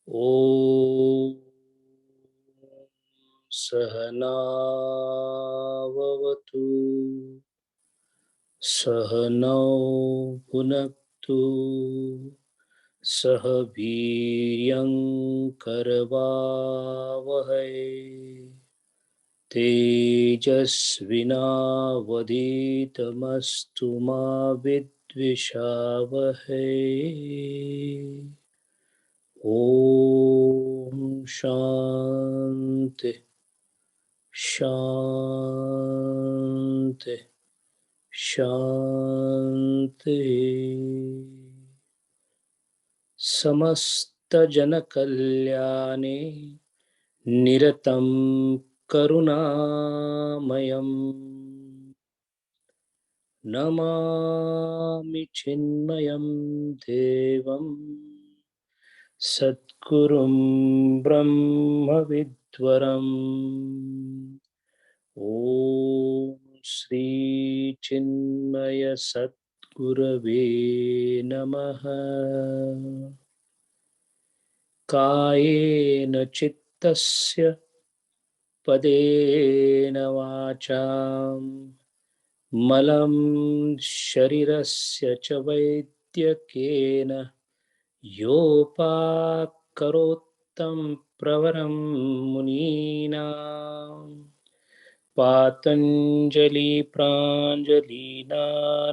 ॐ सहना भवतु सहनौ भुनक्तु सह वीर्यं करवावहै तेजस्विनावधीतमस्तु मा विद्विषावहै। ॐ शान्ति शान्ति शान्ति। समस्तजनकल्याणे निरतं करुणामयम् नमामि चिन्मयं देवं सद्गुरुं ब्रह्मविद्वरम्। ॐ श्री चिन्मय सद्गुरवे नमः। कायेन चित्तस्य पदेन वाचां मलं शरीरस्य च वैद्यकेन योपाकरोत्तं प्रवरं मुनीनां पातञ्जलि प्राञ्जलिना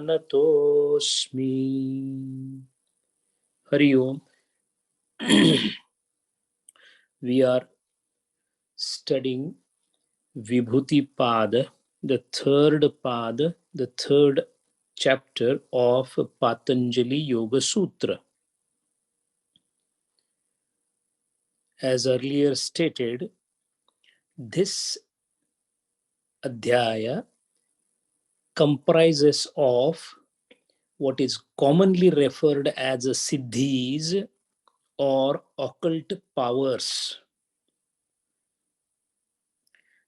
नतोऽस्मि। हरि ओम. We are studying Vibhuti Pada, the third chapter of Patanjali Yoga Sutra. As earlier stated, this adhyaya comprises of what is commonly referred as siddhis or occult powers.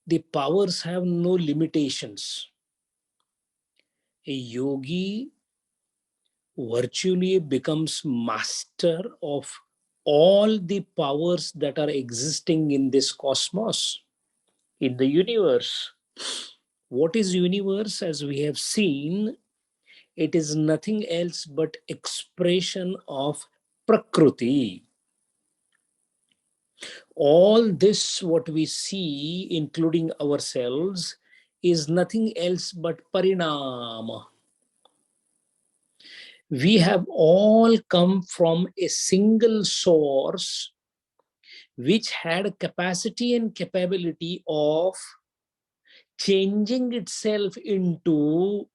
The powers have no limitations. A yogi virtually becomes master of all the powers that are existing in this cosmos, in the universe. What is universe? As we have seen, it is nothing else but expression of Prakriti. All this, what we see, including ourselves, is nothing else but Parinama. We have all come from a single source which had capacity and capability of changing itself into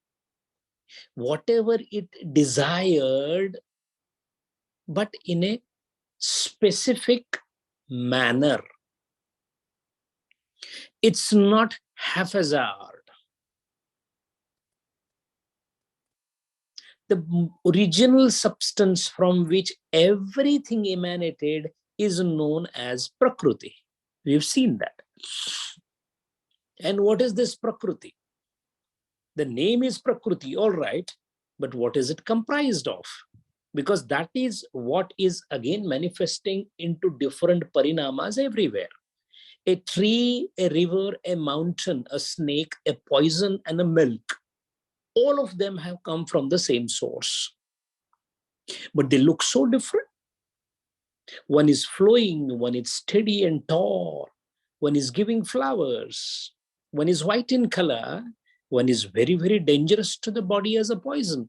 whatever it desired, but in a specific manner. It's not haphazard. The original substance from which everything emanated is known as Prakriti. We've seen that. And what is this Prakriti? The name is Prakriti, all right, but what is it comprised of? Because that is what is again manifesting into different parinamas everywhere. A tree, a river, a mountain, a snake, a poison, and a milk. All of them have come from the same source. But they look so different. One is flowing, one is steady and tall, one is giving flowers, one is white in color, one is very, very dangerous to the body as a poison.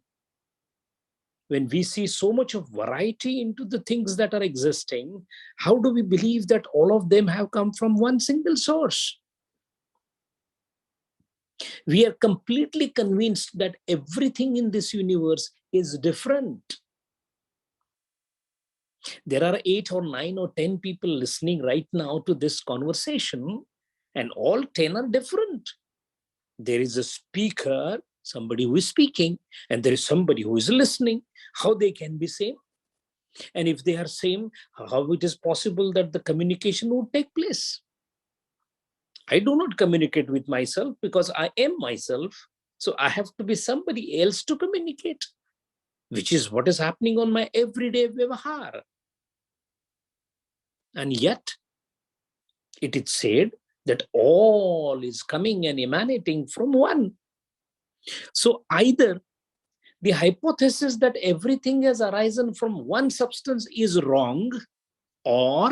When we see so much of variety into the things that are existing, how do we believe that all of them have come from one single source? We are completely convinced that everything in this universe is different. There are 8 or 9 or 10 people listening right now to this conversation, and all 10 are different. There is a speaker, somebody who is speaking, and there is somebody who is listening. How they can be same? And if they are same, how it is possible that the communication would take place? I do not communicate with myself because I am myself. So I have to be somebody else to communicate, which is what is happening on my everyday vyavahar. And yet, it is said that all is coming and emanating from one. So either the hypothesis that everything has arisen from one substance is wrong, or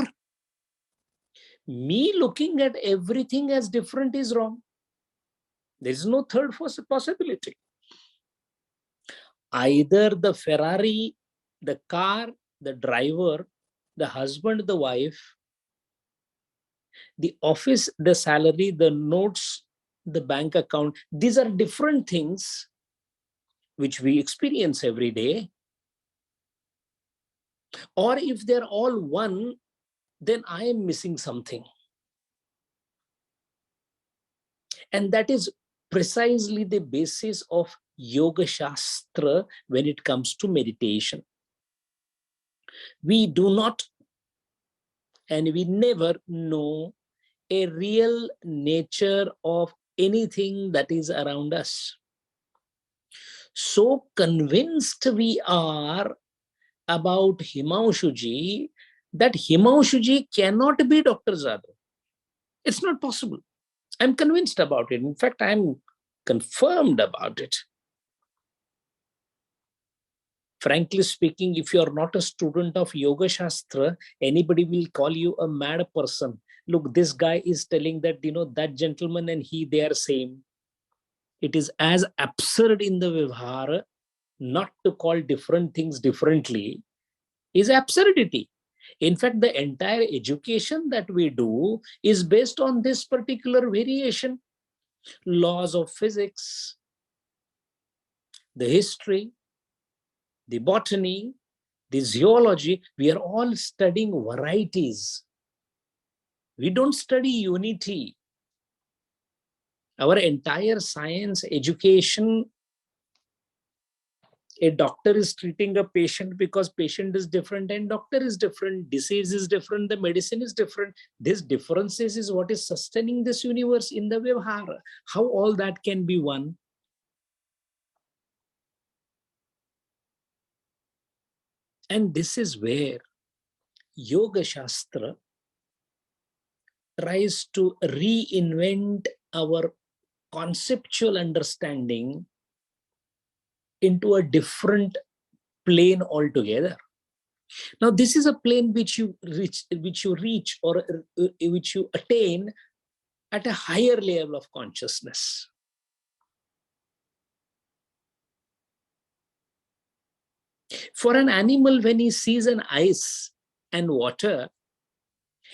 me looking at everything as different is wrong. There is no third possibility. Either the Ferrari, the car, the driver, the husband, the wife, the office, the salary, the notes, the bank account, these are different things which we experience every day. Or if they're all one, then I am missing something. And that is precisely the basis of Yoga Shastra when it comes to meditation. We do not and we never know a real nature of anything that is around us. So convinced we are about Himanshuji that Himanshuji cannot be Dr. Jadhav. It's not possible. I'm convinced about it. In fact, I'm confirmed about it. Frankly speaking, if you're not a student of Yoga Shastra, anybody will call you a mad person. Look, this guy is telling that, that gentleman and he, they are same. It is as absurd in the Vivhara not to call different things differently is absurdity. In fact, the entire education that we do is based on this particular variation. Laws of physics, the history, the botany, the zoology, we are all studying varieties. We don't study unity. Our entire science education, a doctor is treating a patient because patient is different and doctor is different, disease is different, the medicine is different. This differences is what is sustaining this universe in the Vyavhara. How all that can be one? And this is where Yoga Shastra tries to reinvent our conceptual understanding into a different plane altogether. Now, this is a plane which you reach or which you attain at a higher level of consciousness. For an animal, when he sees an ice and water,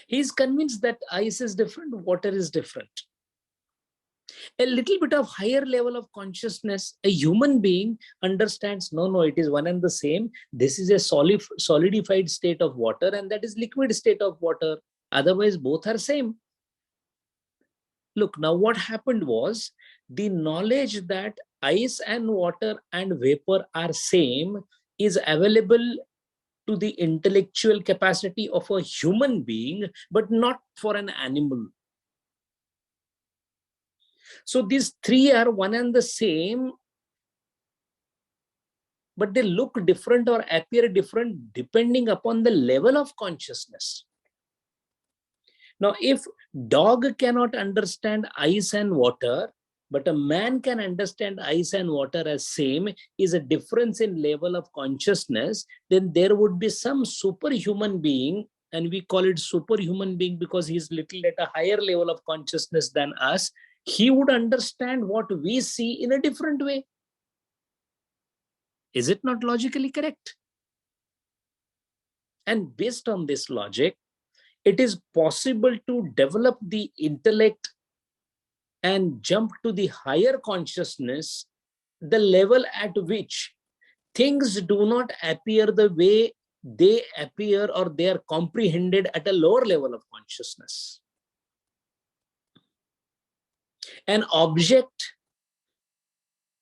he is convinced that ice is different, water is different. A little bit of higher level of consciousness, a human being understands, no, it is one and the same. This is a solidified state of water and that is liquid state of water. Otherwise, both are same. Look, now what happened was the knowledge that ice and water and vapor are same is available to the intellectual capacity of a human being, but not for an animal. So these three are one and the same, but they look different or appear different depending upon the level of consciousness. Now, if dog cannot understand ice and water, but a man can understand ice and water as same, is a difference in level of consciousness, then there would be some superhuman being, and we call it superhuman being because he's little at a higher level of consciousness than us. He would understand what we see in a different way. Is it not logically correct? And based on this logic, it is possible to develop the intellect and jump to the higher consciousness, the level at which things do not appear the way they appear or they are comprehended at a lower level of consciousness. An object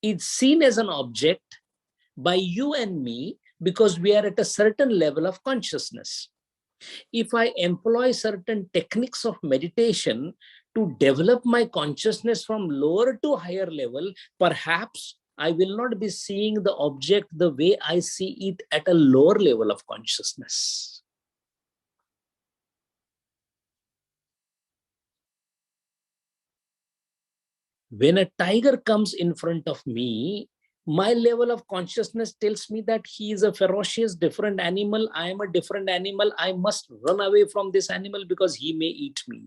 is seen as an object by you and me because we are at a certain level of consciousness. If I employ certain techniques of meditation to develop my consciousness from lower to higher level, perhaps I will not be seeing the object the way I see it at a lower level of consciousness. When a tiger comes in front of me, my level of consciousness tells me that he is a ferocious, different animal. I am a different animal. I must run away from this animal because he may eat me.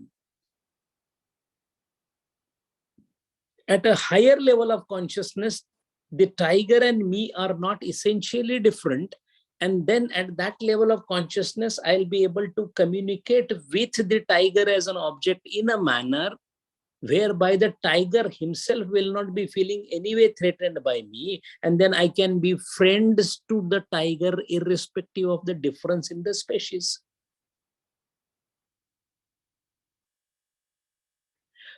At a higher level of consciousness, the tiger and me are not essentially different. And then at that level of consciousness, I'll be able to communicate with the tiger as an object in a manner whereby the tiger himself will not be feeling any way threatened by me. And then I can be friends to the tiger irrespective of the difference in the species.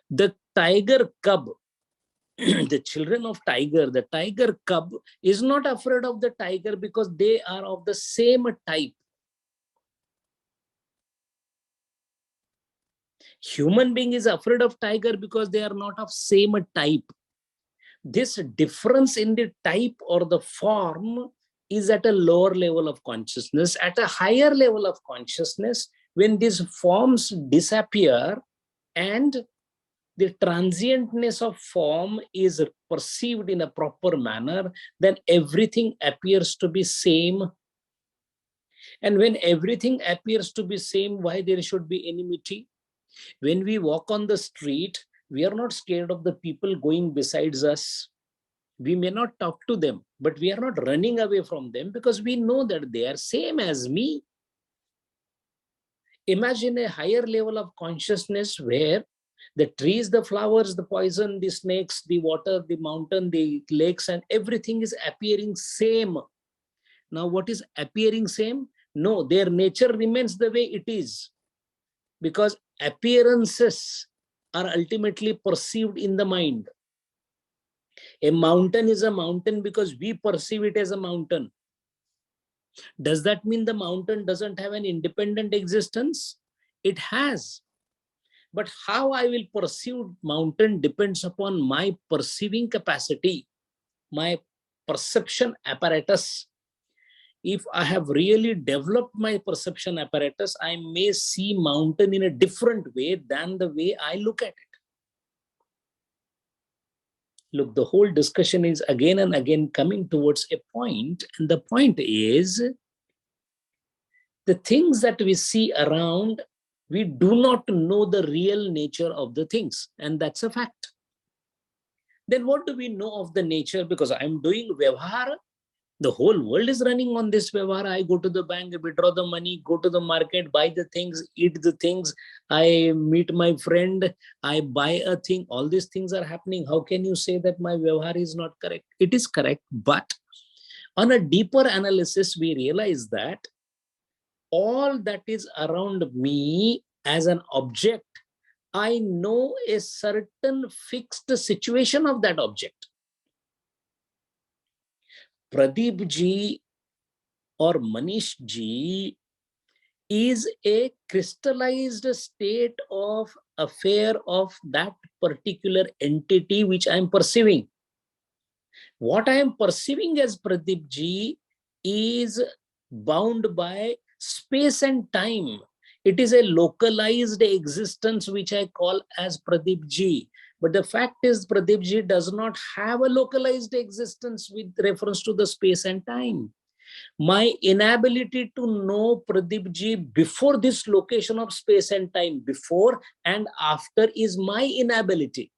The tiger cub, the children of tiger, the tiger cub is not afraid of the tiger because they are of the same type. Human being is afraid of tiger because they are not of same type. This difference in the type or the form is at a lower level of consciousness. At a higher level of consciousness, when these forms disappear and the transientness of form is perceived in a proper manner, then everything appears to be same. And when everything appears to be same, why there should be enmity? When we walk on the street, we are not scared of the people going besides us. We may not talk to them, but we are not running away from them because we know that they are same as me. Imagine a higher level of consciousness where the trees, the flowers, the poison, the snakes, the water, the mountain, the lakes, and everything is appearing same. Now, what is appearing same? No, their nature remains the way it is, because appearances are ultimately perceived in the mind. A mountain is a mountain because we perceive it as a mountain. Does that mean the mountain doesn't have an independent existence? It has. But how I will perceive mountain depends upon my perceiving capacity, my perception apparatus. If I have really developed my perception apparatus, I may see mountain in a different way than the way I look at it. Look, the whole discussion is again and again coming towards a point, and the point is the things that we see around, we do not know the real nature of the things, and that's a fact. Then what do we know of the nature? Because I'm doing vyavahara. The whole world is running on this vyavahara. I go to the bank, withdraw the money, go to the market, buy the things, eat the things. I meet my friend, I buy a thing. All these things are happening. How can you say that my vyavahara is not correct? It is correct. But on a deeper analysis, we realize that all that is around me as an object, I know a certain fixed situation of that object. Pradeep ji or Manish ji is a crystallized state of affair of that particular entity which I am perceiving. What I am perceiving as Pradeep ji is bound by space and time. It is a localized existence which I call as Pradeep ji. But the fact is, Pradeep ji does not have a localized existence with reference to the space and time. My inability to know Pradeep ji before this location of space and time, before and after, is my inability.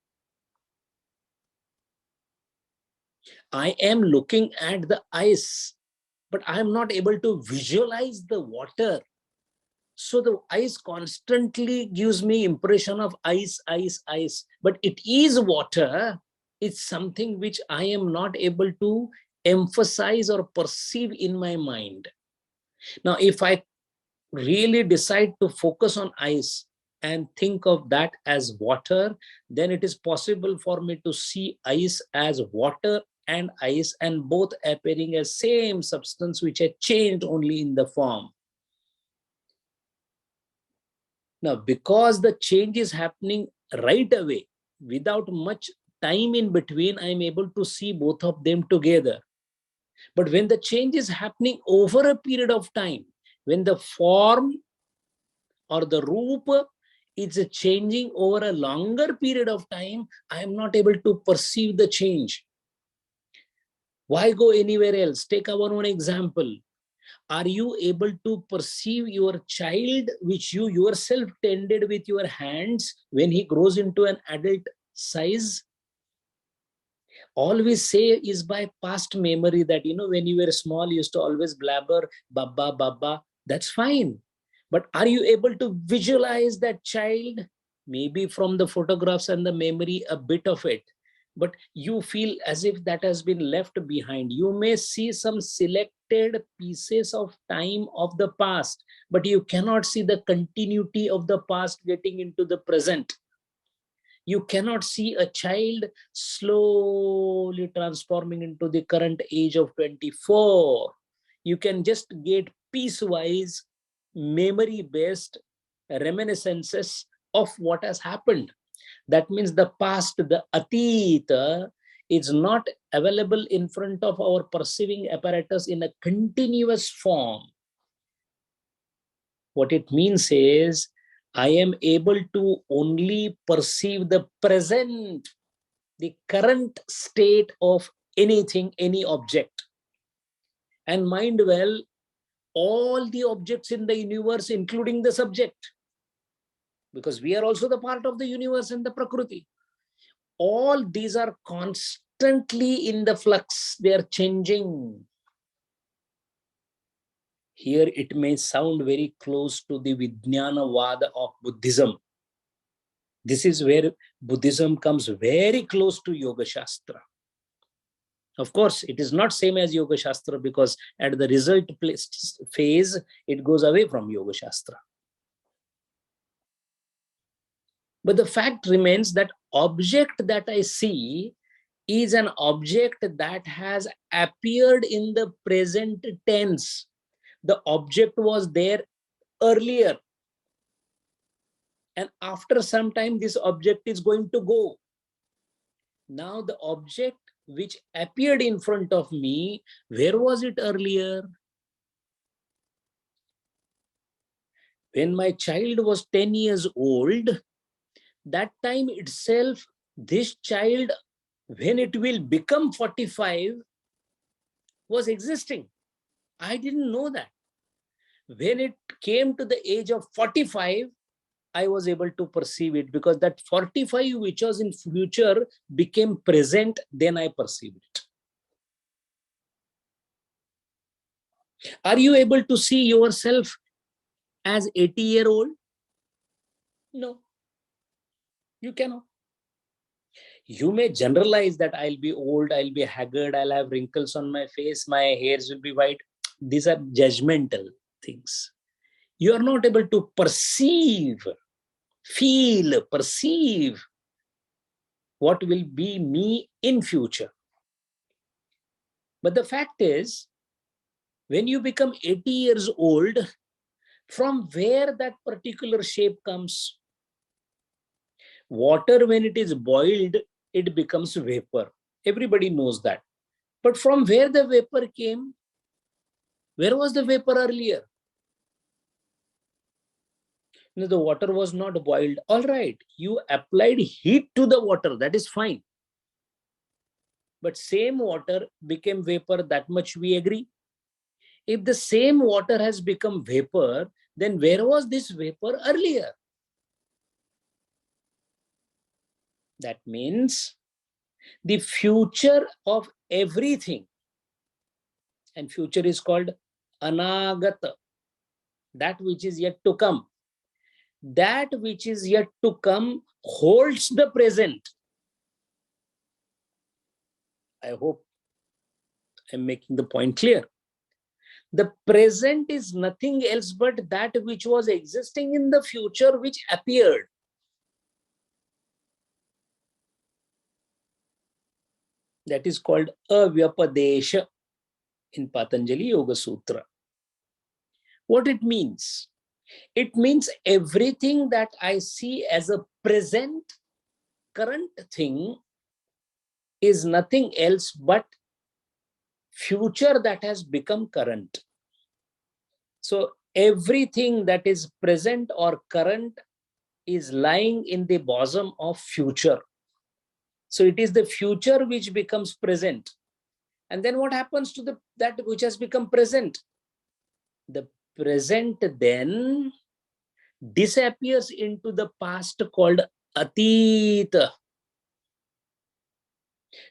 I am looking at the ice, but I am not able to visualize the water. So the ice constantly gives me impression of ice, ice, ice. But it is water. It's something which I am not able to emphasize or perceive in my mind. Now, if I really decide to focus on ice and think of that as water, then it is possible for me to see ice as water and ice, and both appearing as same substance which had changed only in the form. Now, because the change is happening right away, without much time in between, I'm able to see both of them together. But when the change is happening over a period of time, when the form or the roop it's changing over a longer period of time, I am not able to perceive the change. Why go anywhere else? Take our own example. Are you able to perceive your child, which you yourself tended with your hands, when he grows into an adult size? All we say is by past memory that, when you were small, you used to always blabber, Baba, Baba. That's fine. But are you able to visualize that child? Maybe from the photographs and the memory, a bit of it. But you feel as if that has been left behind. You may see some selected pieces of time of the past, but you cannot see the continuity of the past getting into the present. You cannot see a child slowly transforming into the current age of 24. You can just get piecewise, memory-based reminiscences of what has happened. That means the past, the atita, is not available in front of our perceiving apparatus in a continuous form. What it means is, I am able to only perceive the present, the current state of anything, any object. And mind well, all the objects in the universe, including the subject, because we are also the part of the universe and the Prakriti. All these are constantly in the flux, they are changing. Here it may sound very close to the Vijnana Vada of Buddhism. This is where Buddhism comes very close to Yoga Shastra. Of course, it is not same as Yoga Shastra, because at the result phase, it goes away from Yoga Shastra. But the fact remains that object that I see is an object that has appeared in the present tense. The object was there earlier. And after some time, this object is going to go. Now the object which appeared in front of me, where was it earlier? When my child was 10 years old, that time itself, this child, when it will become 45, was existing. I didn't know that. When it came to the age of 45, I was able to perceive it, because that 45 which was in future became present, then I perceived it. Are you able to see yourself as 80-year-old? No, you cannot. You may generalize that I'll be old, I'll be haggard, I'll have wrinkles on my face, my hairs will be white. These are judgmental things. You are not able to perceive, feel, perceive what will be me in future. But the fact is, when you become 80 years old, from where that particular shape comes? Water, when it is boiled, it becomes vapor. Everybody knows that. But from where the vapor came? Where was the vapor earlier? No, the water was not boiled. All right, you applied heat to the water, that is fine. But same water became vapor, that much we agree. If the same water has become vapor, then where was this vapor earlier? That means the future of everything, and future is called anagata, that which is yet to come. That which is yet to come holds the present. I hope I'm making the point clear. The present is nothing else but that which was existing in the future, which appeared. That is called avyapadesha in Patanjali Yoga Sutra. What it means? It means everything that I see as a present, current thing is nothing else but future that has become current. So everything that is present or current is lying in the bosom of future. So it is the future which becomes present. And then what happens to that which has become present? The present then disappears into the past called Atita.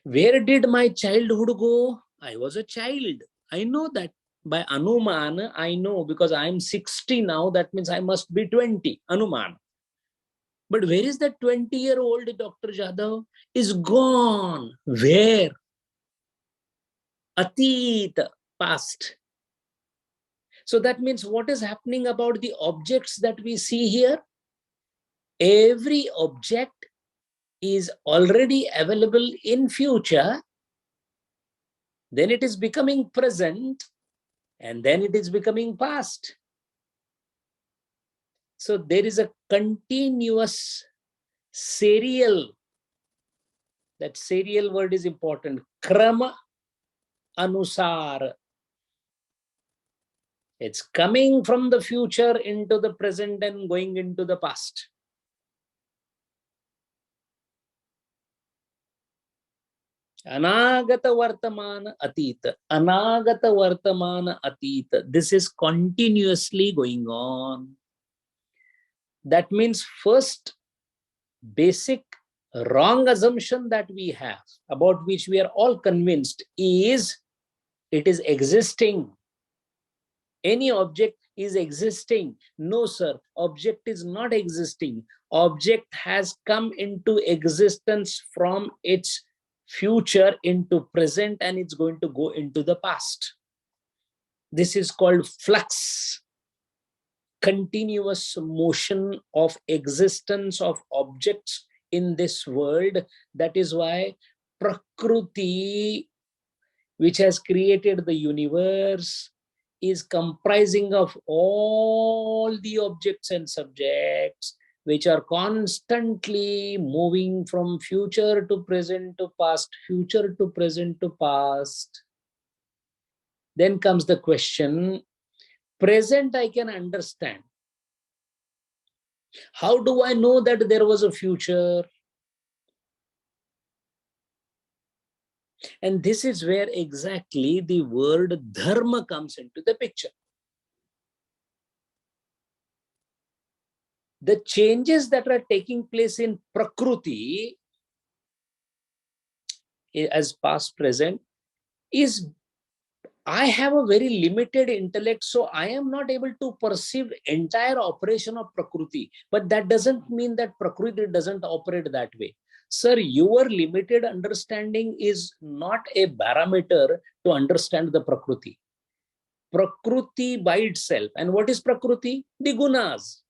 Where did my childhood go? I was a child. I know that. By Anuman, I know because I'm 60 now. That means I must be 20. Anuman. But where is that 20-year-old Dr. Jadhav? Is gone. Where? Atita, past. So that means what is happening about the objects that we see here? Every object is already available in future, then it is becoming present, and then it is becoming past. So there is a continuous serial. That serial word is important. Krama anusar. It's coming from the future into the present and going into the past. Anagata Vartamana Atita. Anagata Vartamana Atita. This is continuously going on. That means first basic wrong assumption that we have, about which we are all convinced, is it is existing. Any object is existing. No, sir, object is not existing. Object has come into existence from its future into present, and it's going to go into the past. This is called flux, continuous motion of existence of objects in this world. That is why Prakruti, which has created the universe, is comprising of all the objects and subjects which are constantly moving from future to present to past, future to present to past. Then comes the question, present I can understand. How do I know that there was a future? And this is where exactly the word dharma comes into the picture. The changes that are taking place in Prakruti as past, present, is I have a very limited intellect, so I am not able to perceive entire operation of Prakriti. But that doesn't mean that Prakriti doesn't operate that way. Sir, your limited understanding is not a barometer to understand the Prakriti. Prakriti by itself. And what is Prakriti? The gunas.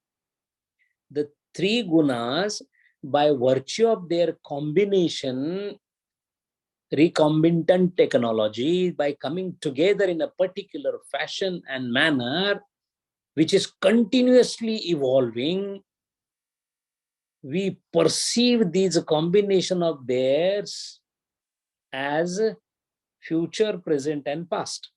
The three gunas, by virtue of their combination, recombinant technology, by coming together in a particular fashion and manner, which is continuously evolving, we perceive these combination of theirs as future, present, and past.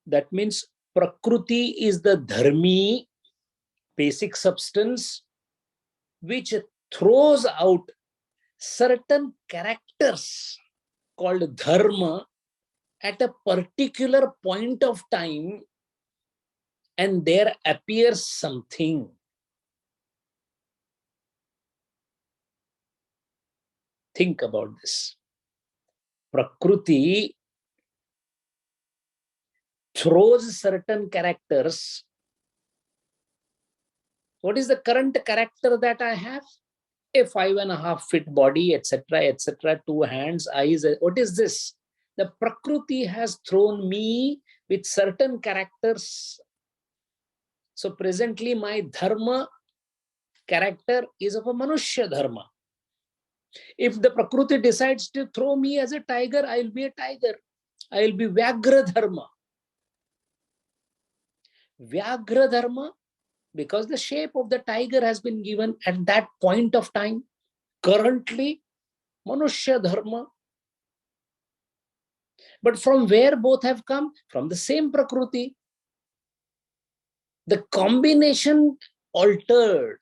That means Prakriti is the dharmi, basic substance, which throws out certain characters called dharma at a particular point of time, and there appears something. Think about this. Prakriti throws certain characters. What is the current character that I have? A 5.5 feet body, etc., etc., 2 hands, eyes. What is this? The Prakriti has thrown me with certain characters. So presently my dharma character is of a Manushya dharma. If the Prakriti decides to throw me as a tiger, I will be a tiger. I will be Vyagra dharma. Vyagra dharma, because the shape of the tiger has been given at that point of time. Currently, Manushya dharma. But from where both have come? From the same Prakriti. The combination altered.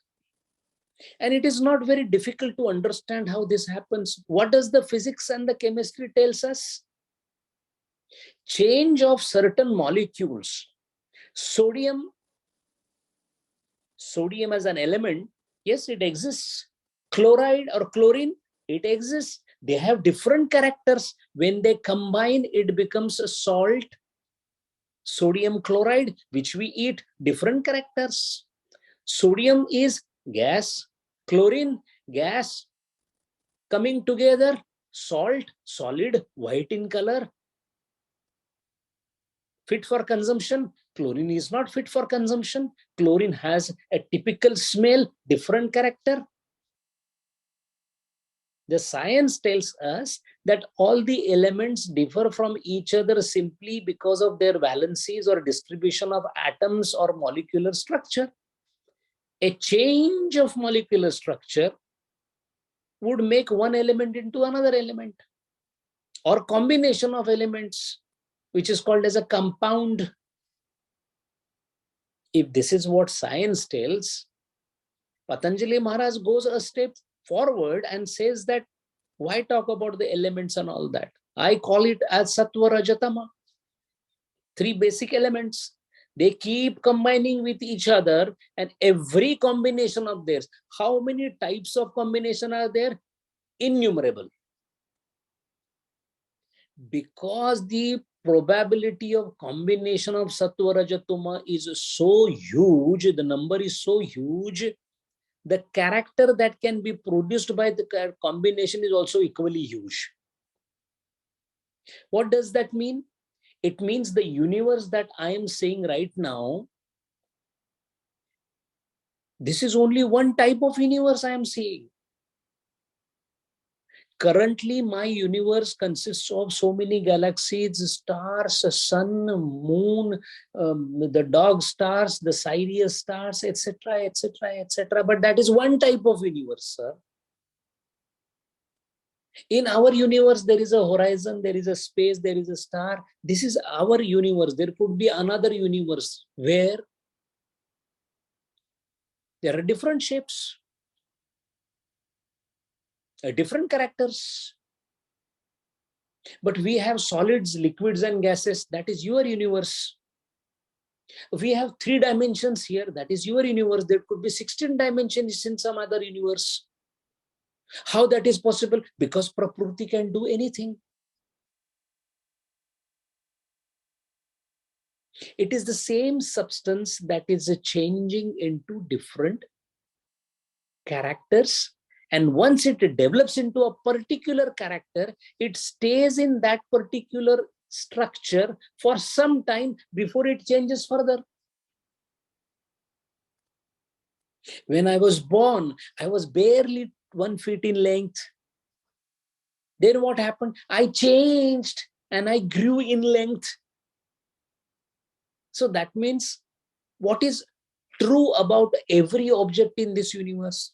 And it is not very difficult to understand how this happens. What does the physics and the chemistry tells us? Change of certain molecules. Sodium as an element, yes, it exists. Chloride or chlorine, it exists. They have different characters. When they combine, it becomes a salt. Sodium chloride, which we eat, different characters. Sodium is gas, chlorine, gas, coming together, salt, solid, white in color, fit for consumption. Chlorine is not fit for consumption. Chlorine has a typical smell, different character. The science tells us that all the elements differ from each other simply because of their valencies or distribution of atoms or molecular structure. A change of molecular structure would make one element into another element, or combination of elements, which is called as a compound. If this is what science tells, Patanjali Maharaj goes a step forward and says that why talk about the elements and all that? I call it as Sattva Rajatama. Three basic elements. They keep combining with each other, and every combination of theirs. How many types of combination are there? Innumerable. Because the probability of combination of Sattva Rajatama is so huge, the number is so huge, the character that can be produced by the combination is also equally huge. What does that mean? It means the universe that I am saying right now, this is only one type of universe I am seeing. Currently, my universe consists of so many galaxies, stars, sun, moon, the dog stars, the Sirius stars, etc., etc., etc. But that is one type of universe, sir. In our universe, there is a horizon, there is a space, there is a star. This is our universe. There could be another universe where there are different shapes, different characters. But we have solids, liquids, and gases. That is your universe. We have 3 dimensions here. That is your universe. There could be 16 dimensions in some other universe. How that is possible? Because Prakriti can do anything. It is the same substance that is changing into different characters. And once it develops into a particular character, it stays in that particular structure for some time before it changes further. When I was born, I was barely 1 feet in length. Then what happened? I changed and I grew in length. So that means what is true about every object in this universe?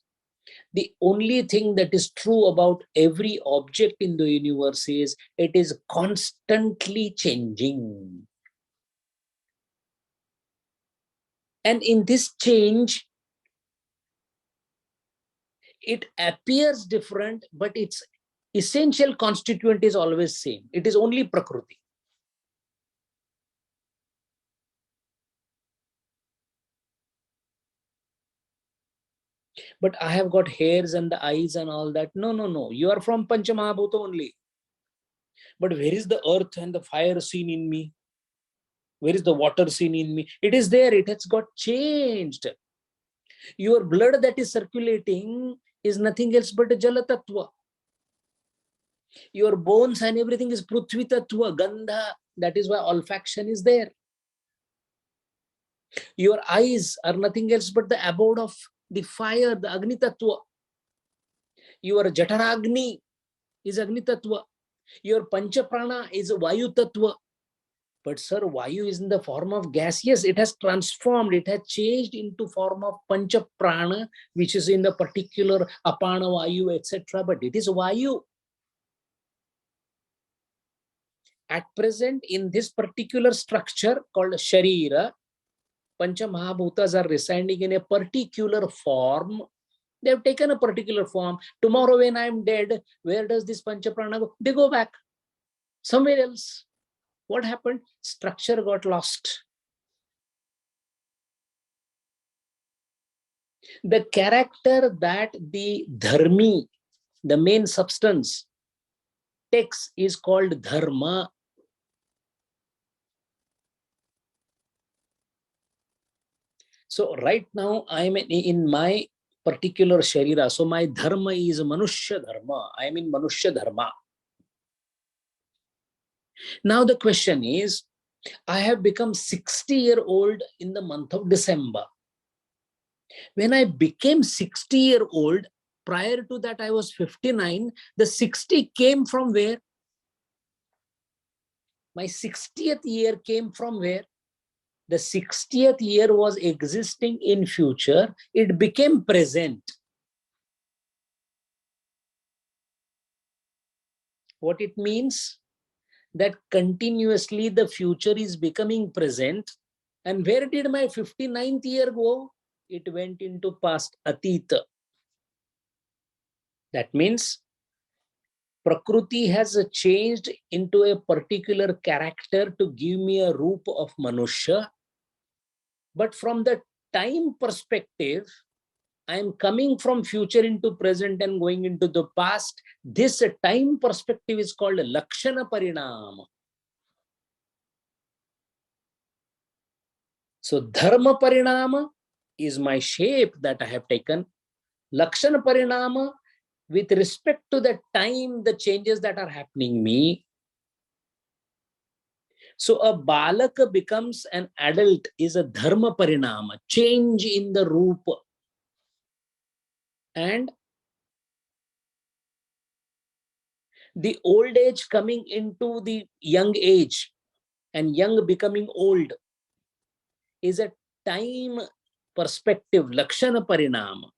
The only thing that is true about every object in the universe is it is constantly changing. And in this change, it appears different, but its essential constituent is always same. It is only Prakriti. But I have got hairs and the eyes and all that. No, no, no. You are from Panchamahabhuta only. But where is the earth and the fire seen in me? Where is the water seen in me? It is there. It has got changed. Your blood that is circulating is nothing else but a Jala Tattva. Your bones and everything is Prithvi Tattva, Gandha. That is why olfaction is there. Your eyes are nothing else but the abode of the fire, the Agni Tattva. Your Jataragni is Agni Tattva. Your Pancha Prana is Vayu Tattva. But sir, Vayu is in the form of gas. Yes, it has transformed. It has changed into form of Pancha Prana, which is in the particular Apana Vayu, etc. But it is Vayu. At present, in this particular structure called Sharira, Pancha Mahabhutas are residing in a particular form. They have taken a particular form. Tomorrow when I am dead, where does this Pancha Prana go? They go back somewhere else. What happened? Structure got lost. The character that the dharmi, the main substance, takes is called dharma. So right now I am in my particular sharira. So my dharma is Manushya Dharma. I am in Manushya Dharma. Now the question is, I have become 60-year-old in the month of December. When I became 60-year-old, prior to that I was 59. The 60 came from where? My 60th year came from where? The 60th year was existing in future. It became present. What it means? That continuously the future is becoming present. And where did my 59th year go? It went into past, Atita. That means Prakriti has changed into a particular character to give me a roop of Manushya. But from the time perspective, I am coming from future into present and going into the past. This time perspective is called Lakshana Parinama. So Dharma Parinama is my shape that I have taken. Lakshana Parinama, with respect to the time, the changes that are happening me. So a balaka becomes an adult is a Dharma Parinama, change in the Rupa. And the old age coming into the young age and young becoming old is a time perspective, Lakshana Parinama.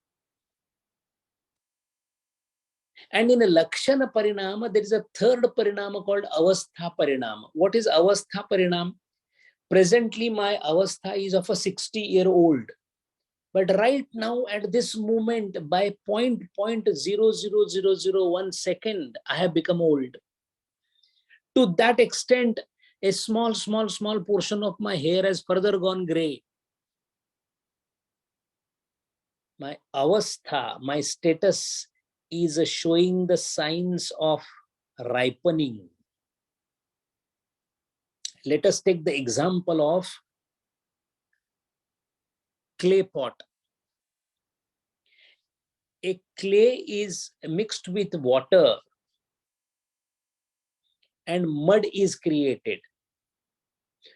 And in a Lakshana Parinama, there is a third Parinama called Avastha Parinama. What is Avastha Parinama? Presently, my Avastha is of a 60-year-old. But right now, at this moment, by 0.00001 second, I have become old. To that extent, a small portion of my hair has further gone gray. My Avastha, my status is showing the signs of ripening. Let us take the example of clay pot. A clay is mixed with water and mud is created.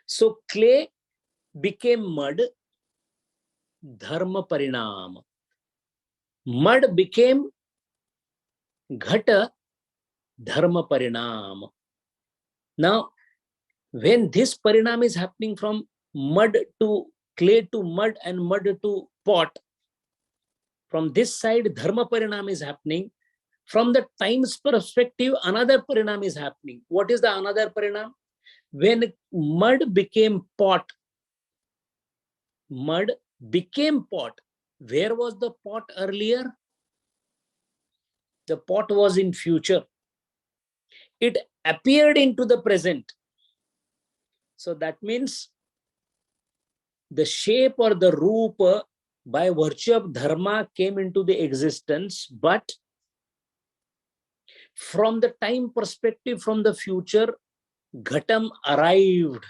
So clay became mud, Dharma Parinam. Mud became Ghata, Dharma Parinam. Now, when this Parinam is happening from mud to clay to mud and mud to pot, from this side, Dharma Parinam is happening. From the time's perspective, another Parinam is happening. What is the another Parinam? When mud became pot, mud became pot. Where was the pot earlier? The pot was in future. It appeared into the present. So that means the shape or the rupa by virtue of dharma came into the existence, but from the time perspective, from the future, Ghatam arrived.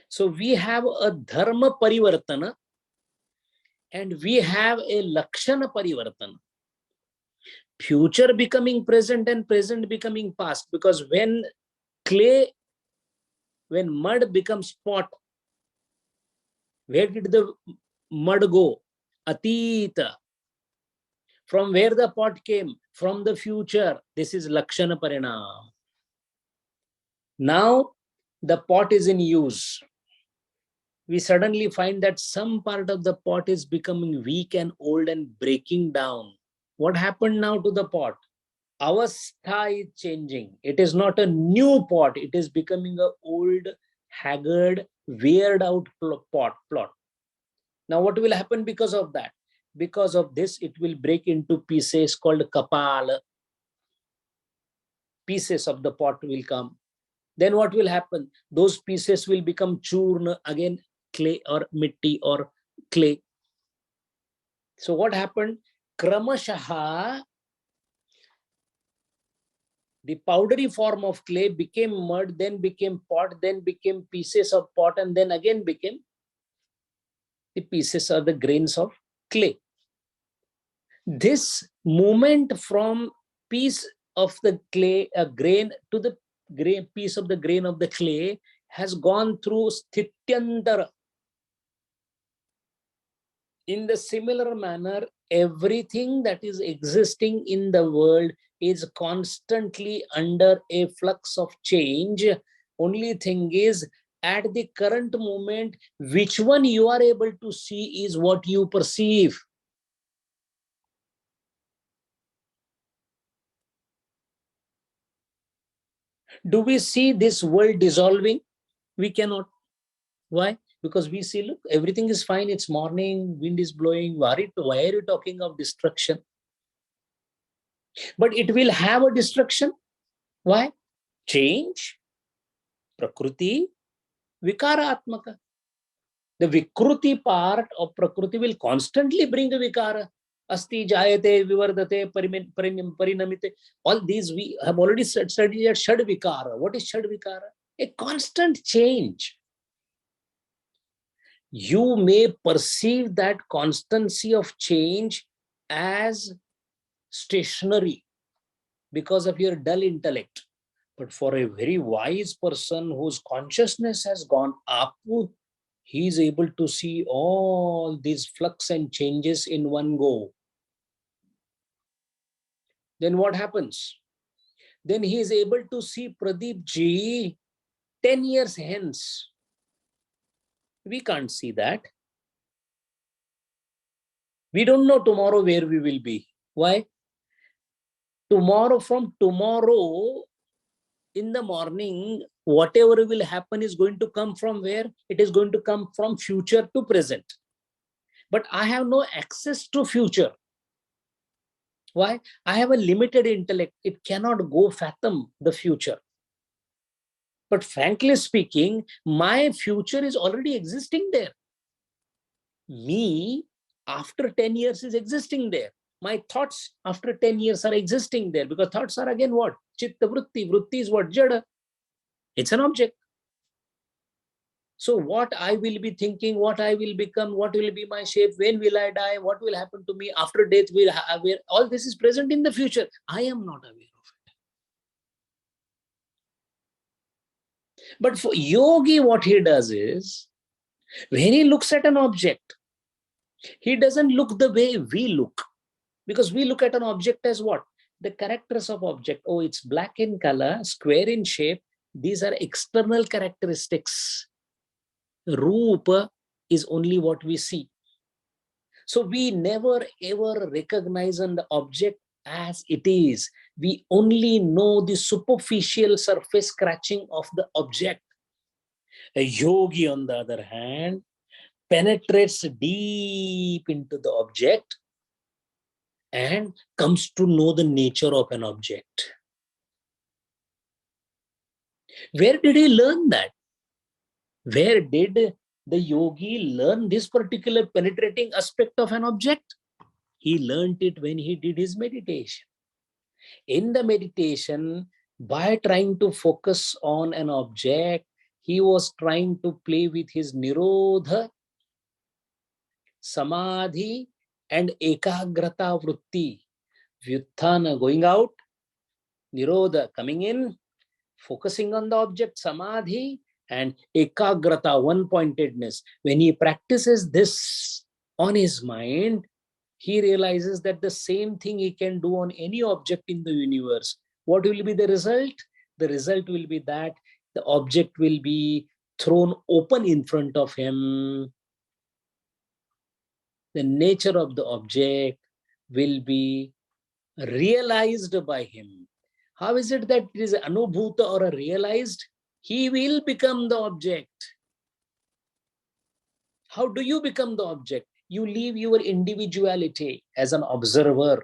So we have a dharma parivartana and we have a lakshana parivartana. Future becoming present and present becoming past, because when mud becomes pot, where did the mud go? Atita. From where the pot came? From the future. This is Lakshana Parinam. Now the pot is in use. We suddenly find that some part of the pot is becoming weak and old and breaking down. What happened now to the pot? Avastha is changing. It is not a new pot. It is becoming an old, haggard, weird out plot. Now what will happen because of that? Because of this, it will break into pieces called kapal. Pieces of the pot will come. Then what will happen? Those pieces will become churna, again clay or mitti or clay. So what happened? Kramashaha, the powdery form of clay became mud, then became pot, then became pieces of pot, and then again became the pieces or the grains of clay. This movement from piece of the clay, a grain, to the grain, piece of the grain of the clay has gone through sthityantara. In the similar manner, everything that is existing in the world is constantly under a flux of change. Only thing is, at the current moment, which one you are able to see is what you perceive. Do we see this world dissolving? We cannot. Why? Because we see, look, everything is fine. It's morning, wind is blowing. Why are you talking of destruction? But it will have a destruction. Why? Change, Prakriti, Vikara Atmaka. The Vikruti part of Prakriti will constantly bring a Vikara. Asti, Jayate, Vivardate, Parinamite. All these we have already studied at Shad Vikara. What is Shad Vikara? A constant change. You may perceive that constancy of change as stationary because of your dull intellect. But for a very wise person whose consciousness has gone up, he is able to see all these flux and changes in one go. Then what happens? Then he is able to see Pradeep ji 10 years hence. We can't see that. We don't know tomorrow where we will be. Why? From tomorrow in the morning, whatever will happen is going to come from where? It is going to come from future to present. But I have no access to future. Why? I have a limited intellect. It cannot go fathom the future. But frankly speaking, my future is already existing there. Me, after 10 years, is existing there. My thoughts after 10 years are existing there, because thoughts are again what? Chitta vritti. Vritti is what? Jada. It's an object. So what I will be thinking, what I will become, what will be my shape, when will I die, what will happen to me after death, all this is present in the future. I am not aware of it. But for yogi, what he does is, when he looks at an object, he doesn't look the way we look. Because we look at an object as what? The characters of object. Oh, it's black in color, square in shape. These are external characteristics. Rupa is only what we see. So we never ever recognize an object as it is. We only know the superficial surface scratching of the object. A yogi, on the other hand, penetrates deep into the object and comes to know the nature of an object. Where did he learn that? Where did the yogi learn this particular penetrating aspect of an object? He learned it when he did his meditation. In the meditation, by trying to focus on an object, he was trying to play with his nirodha, samadhi, and ekagrata vritti. Vyuthana going out, nirodha coming in, focusing on the object, samadhi, and ekagrata, one-pointedness. When he practices this on his mind, he realizes that the same thing he can do on any object in the universe. What will be the result? The result will be that the object will be thrown open in front of him. The nature of the object will be realized by him. How is it that it is anubhuta or a realized? He will become the object. How do you become the object? You leave your individuality as an observer.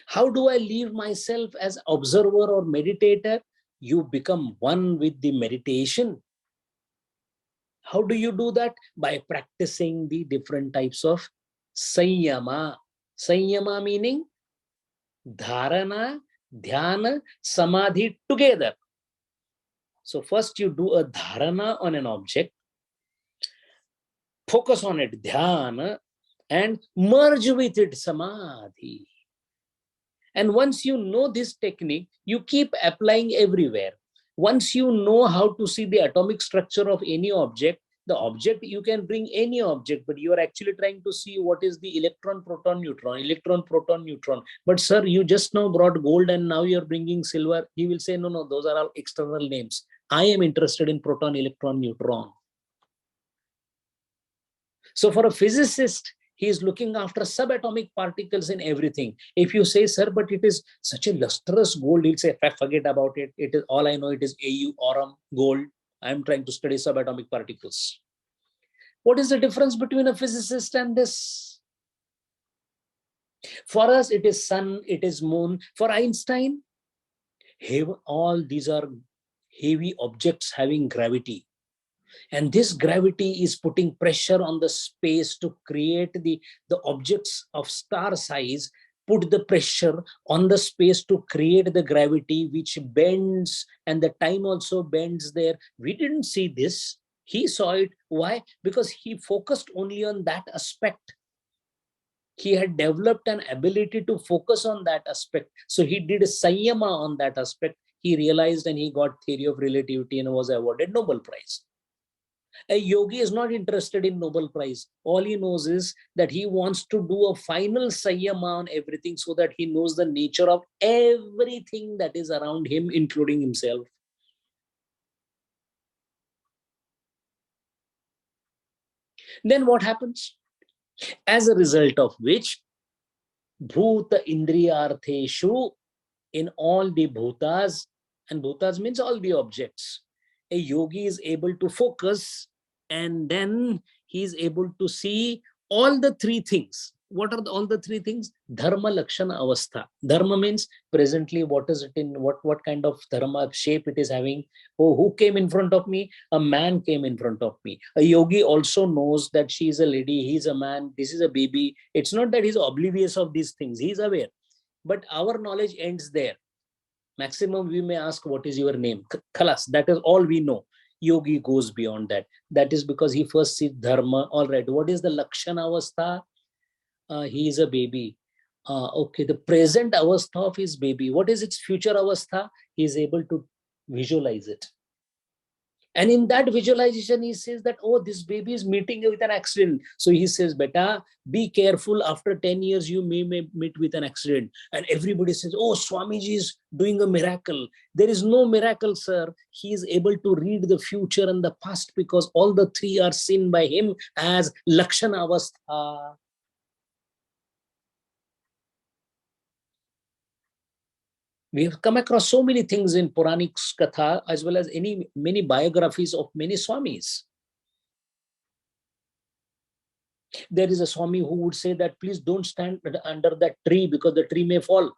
How do I leave myself as observer or meditator? You become one with the meditation. How do you do that? By practicing the different types of sanyama. Sanyama meaning dharana, dhyana, samadhi together. So first you do a dharana on an object, focus on it, dhyana, and merge with it, samadhi. And once you know this technique, you keep applying everywhere. Once you know how to see the atomic structure of any object, the object, you can bring any object, but you are actually trying to see what is the electron, proton, neutron, electron, proton, neutron. But sir, you just now brought gold and now you're bringing silver. He will say, no, no, those are all external names. I am interested in proton, electron, neutron. So for a physicist, he is looking after subatomic particles in everything. If you say, sir, but it is such a lustrous gold, he'll say, forget about it. It is all I know, it is AU, aurum, gold. I'm trying to study subatomic particles. What is the difference between a physicist and this? For us, it is sun, it is moon. For Einstein, all these are heavy objects having gravity. And this gravity is putting pressure on the space to create the objects of star size, put the pressure on the space to create the gravity, which bends, and the time also bends there. We didn't see this. He saw it. Why? Because he focused only on that aspect. He had developed an ability to focus on that aspect. So he did a sanyama on that aspect. He realized and he got theory of relativity and was awarded Nobel Prize. A yogi is not interested in Nobel Prize. All he knows is that he wants to do a final sanyama on everything so that he knows the nature of everything that is around him, including himself. Then what happens? As a result of which, bhuta indriyartheshu, in all the bhutas, and bhutas means all the objects, a yogi is able to focus, and then he is able to see all the three things. What are all the three things? Dharma, lakshana, avastha. Dharma means presently what is it in, what kind of dharma shape it is having. Oh, who came in front of me? A man came in front of me. A yogi also knows that she is a lady, he is a man, this is a baby. It's not that he's oblivious of these things, he is aware. But our knowledge ends there. Maximum we may ask, what is your name? Khalas, that is all we know. Yogi goes beyond that. That is because he first sees dharma. All right, what is the lakshana avastha? He is a baby. Okay, the present avastha of his baby. What is its future avastha? He is able to visualize it. And in that visualization, he says that, oh, this baby is meeting with an accident. So he says, beta, be careful. After 10 years, you may meet with an accident. And everybody says, oh, Swamiji is doing a miracle. There is no miracle, sir. He is able to read the future and the past because all the three are seen by him as Lakshana Avastha. We have come across so many things in Puranic Katha as well as many biographies of many Swamis. There is a Swami who would say that please don't stand under that tree because the tree may fall.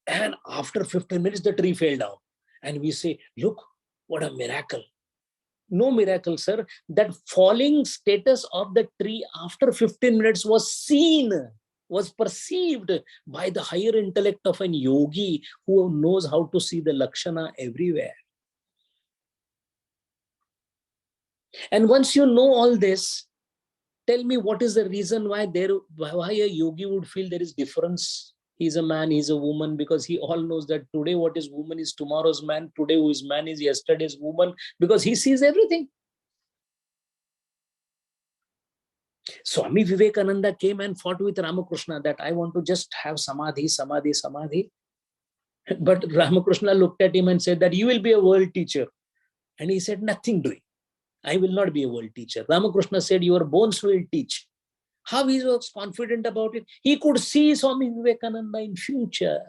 And after 15 minutes, the tree fell down. And we say, look, what a miracle. No miracle, sir. That falling status of the tree after 15 minutes was seen, was perceived by the higher intellect of an yogi who knows how to see the Lakshana everywhere. And once you know all this, tell me what is the reason why a yogi would feel there is difference. He's a man, he's a woman, because he all knows that today what is woman is tomorrow's man, today who is man is yesterday's woman, because he sees everything. Swami Vivekananda came and fought with Ramakrishna that I want to just have samadhi, samadhi, samadhi. But Ramakrishna looked at him and said that you will be a world teacher. And he said, nothing doing. I will not be a world teacher. Ramakrishna said, your bones will teach. How he was confident about it? He could see Swami Vivekananda in future.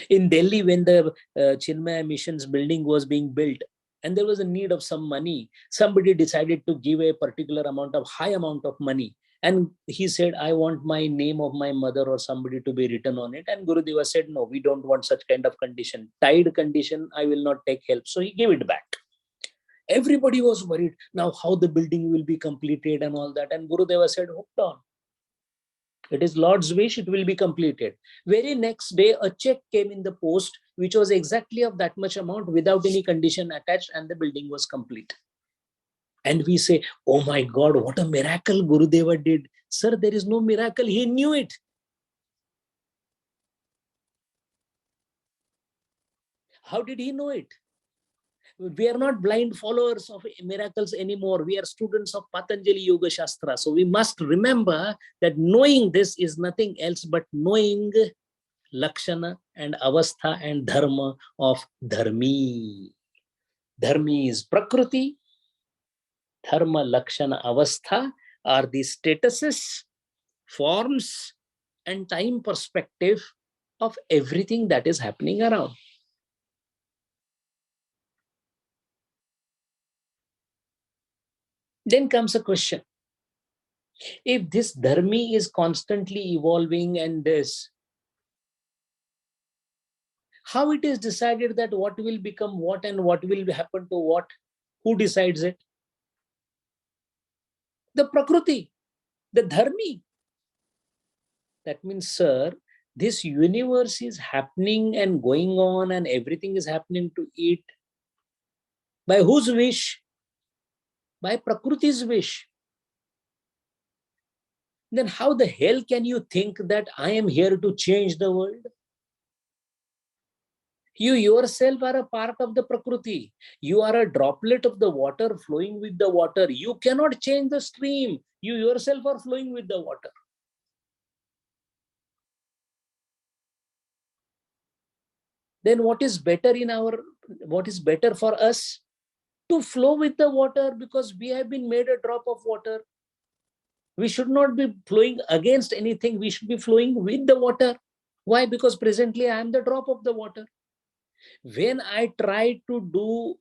In Delhi, when the Chinmaya Mission's building was being built, and there was a need of some money, somebody decided to give a particular amount of high amount of money. And he said, I want my name of my mother or somebody to be written on it. And Gurudeva said, no, we don't want such kind of condition. Tied condition, I will not take help. So he gave it back. Everybody was worried now how the building will be completed and all that. And Gurudeva said, hold on. It is Lord's wish, it will be completed. Very next day, a check came in the post, which was exactly of that much amount without any condition attached, and the building was complete. And we say, oh my God, what a miracle Gurudeva did. Sir, there is no miracle. He knew it. How did he know it? We are not blind followers of miracles anymore. We are students of Patanjali Yoga Shastra. So we must remember that knowing this is nothing else but knowing Lakshana and Avastha and Dharma of Dharmi. Dharmi is Prakriti. Dharma, Lakshana, Avastha are the statuses, forms, and time perspective of everything that is happening around. Then comes a question. If this dharmi is constantly evolving and this, how it is decided that what will become what and what will happen to what? Who decides it? The Prakriti, the dharmi. That means, sir, this universe is happening and going on and everything is happening to it. By whose wish? By Prakriti's wish. Then how the hell can you think that I am here to change the world? You yourself are a part of the Prakriti. You are a droplet of the water flowing with the water. You cannot change the stream. You yourself are flowing with the water. Then what is better for us? To flow with the water, because we have been made a drop of water. We should not be flowing against anything. We should be flowing with the water. Why? Because presently I am the drop of the water. When I try to do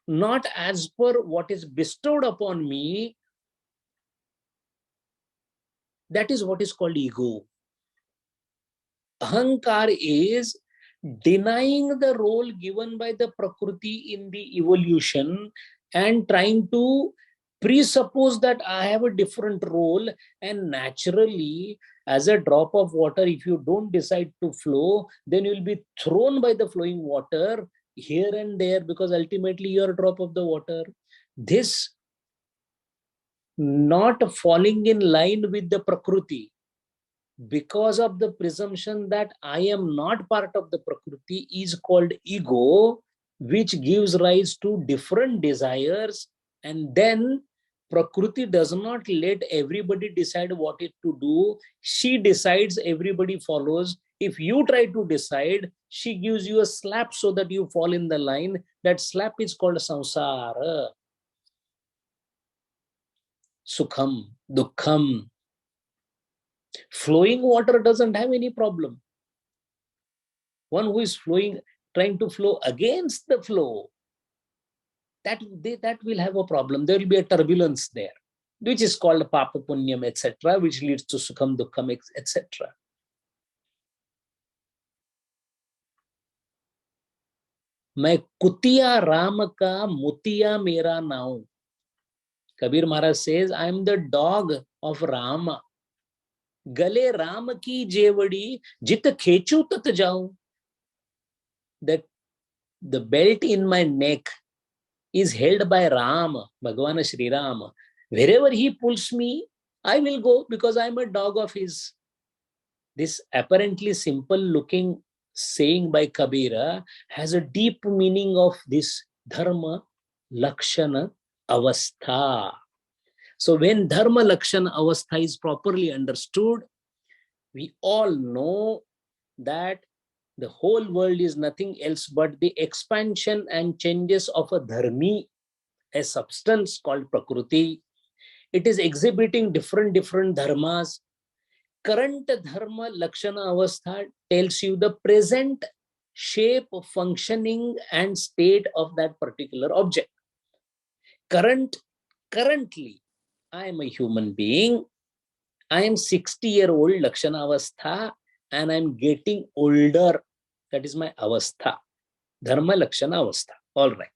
not as per what is bestowed upon me, that is what is called ego. Ahankar is denying the role given by the Prakriti in the evolution and trying to presuppose that I have a different role, and naturally, as a drop of water, if you don't decide to flow, then you'll be thrown by the flowing water here and there, because ultimately you're a drop of the water. This not falling in line with the Prakriti, because of the presumption that I am not part of the Prakriti, is called ego, which gives rise to different desires. And then Prakriti does not let everybody decide what it to do. She decides, everybody follows. If you try to decide, she gives you a slap so that you fall in the line. That slap is called samsara. Sukham, dukkham. Flowing water doesn't have any problem. One who is trying to flow against the flow, that will have a problem. There will be a turbulence there, which is called papa punyam, etc., which leads to sukham, dukkham, etc. मैं कुतिया राम का मुतिया मेरा now. Kabir Maharaj says, I am the dog of Rama. गले राम की जेवड़ी जित खेचू तत जाऊं. That the belt in my neck is held by Ram, Bhagavan Shri Ram. Wherever he pulls me, I will go, because I am a dog of his. This apparently simple looking saying by Kabira has a deep meaning of this dharma, lakshana, avastha. So when dharma, lakshana, avastha is properly understood, we all know that the whole world is nothing else but the expansion and changes of a dharmi, a substance called Prakriti. It is exhibiting different dharmas. Current dharma lakshana avastha tells you the present shape, functioning, and state of that particular object. Currently, I am a human being. I am 60-year-old lakshana avastha, and I'm getting older. That is my avastha. Dharma lakshana avastha. All right.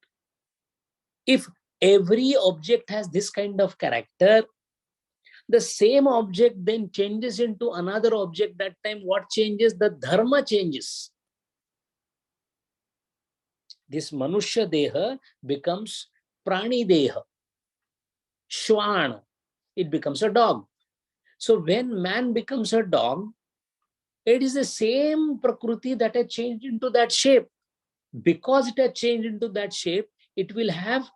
If every object has this kind of character, the same object then changes into another object. That time what changes? The dharma changes. This manushya deha becomes prani deha. Shwan, it becomes a dog. So when man becomes a dog, it is the same prakriti that has changed into that shape. Because it has changed into that shape, it will have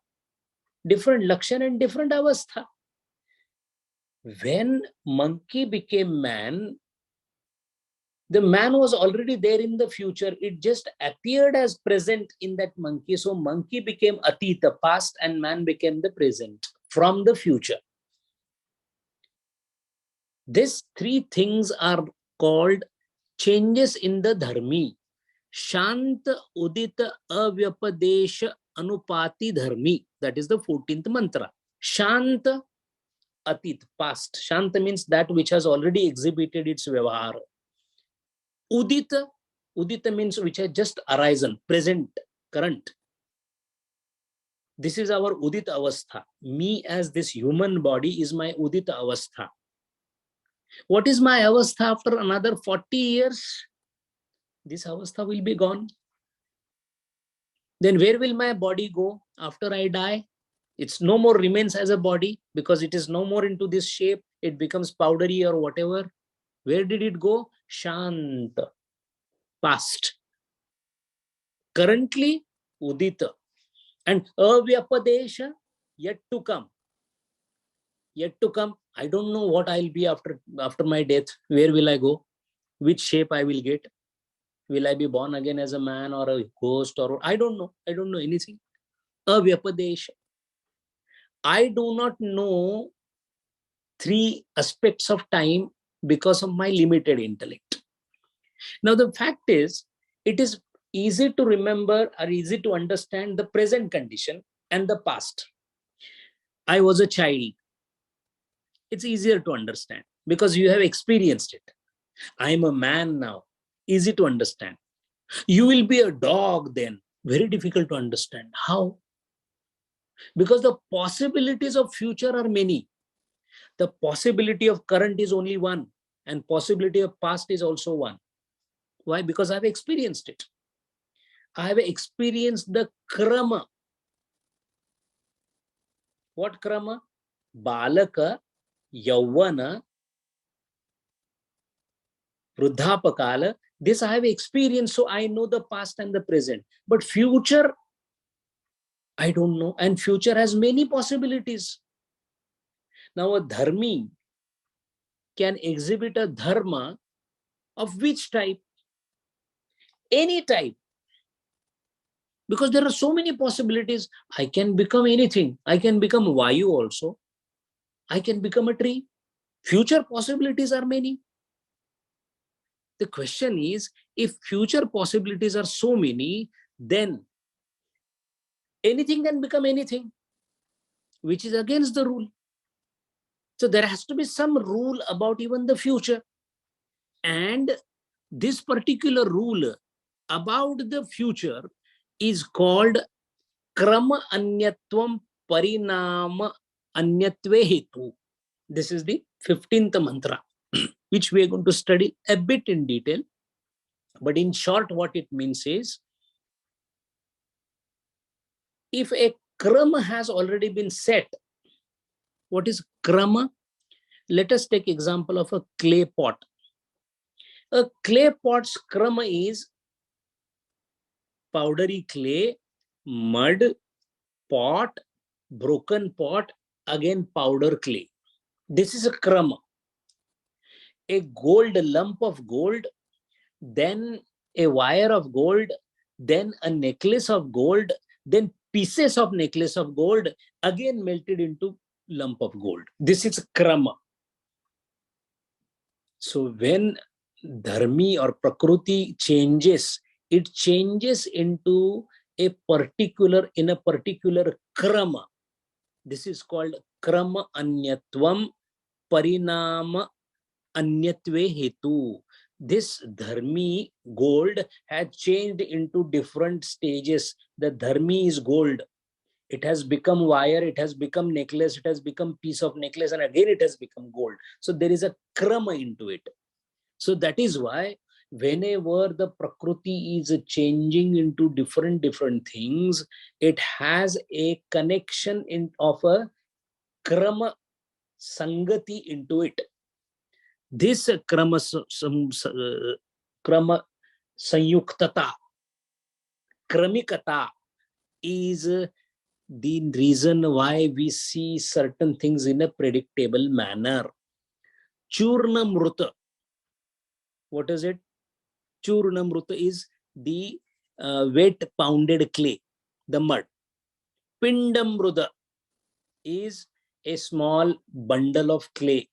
different lakshan and different avastha. When monkey became man, the man was already there in the future. It just appeared as present in that monkey. So monkey became atita, past, and man became the present from the future. These three things are called changes in the dharmi. Shant, udita, avyapadesha, anupati dharmi. That is the 14th mantra. Shant, atit, past. Shant means that which has already exhibited its vyavahara. Udita, udita means which has just arisen, present, current. This is our udita avastha. Me as this human body is my udita avastha. What is my avastha after another 40 years? This avastha will be gone. Then where will my body go after I die? It's no more remains as a body because it is no more into this shape. It becomes powdery or whatever. Where did it go? Shant, past. Currently, udita. And avyapadesha, yet to come. Yet to come. I don't know what I'll be after my death. Where will I go? Which shape I will get? Will I be born again as a man or a ghost? Or I don't know. I don't know anything. Avyapadesha. I do not know three aspects of time because of my limited intellect. Now, the fact is, it is easy to remember or easy to understand the present condition and the past. I was a child. It's easier to understand because you have experienced it. I am a man now. Easy to understand. You will be a dog then. Very difficult to understand. How? Because the possibilities of future are many. The possibility of current is only one, and possibility of past is also one. Why? Because I've experienced it. I have experienced the krama. What krama? Balaka, Yauvana, Vruddhapakala. This I have experienced, so I know the past and the present. But future, I don't know. And future has many possibilities. Now, a dharmi can exhibit a dharma of which type? Any type. Because there are so many possibilities. I can become anything. I can become Vayu also. I can become a tree. Future possibilities are many. The question is, if future possibilities are so many, then anything can become anything, which is against the rule. So there has to be some rule about even the future. And this particular rule about the future is called Krama Anyatvam Parinama Anyatve Hetu. This is the 15th mantra, which we are going to study a bit in detail. But in short, what it means is, if a krama has already been set, what is krama? Let us take example of a clay pot. A clay pot's krama is powdery clay, mud, pot, broken pot, again powder clay. This is a krama. A gold lump of gold, then a wire of gold, then a necklace of gold, then pieces of necklace of gold, again melted into lump of gold. This is krama. So when dharmi or prakriti changes, it changes into in a particular krama. This is called krama anyatvam parinama anyatve hetu. This dharmi, gold, has changed into different stages. The dharmi is gold. It has become wire, it has become necklace, it has become piece of necklace, and again it has become gold. So there is a krama into it. So that is why whenever the prakriti is changing into different things, it has a connection of a krama sangati into it. This krama sanyuktata, kramikata, is the reason why we see certain things in a predictable manner. Churnamruta, what is it? Churnamruta is the wet pounded clay, the mud. Pindamruda is a small bundle of clay.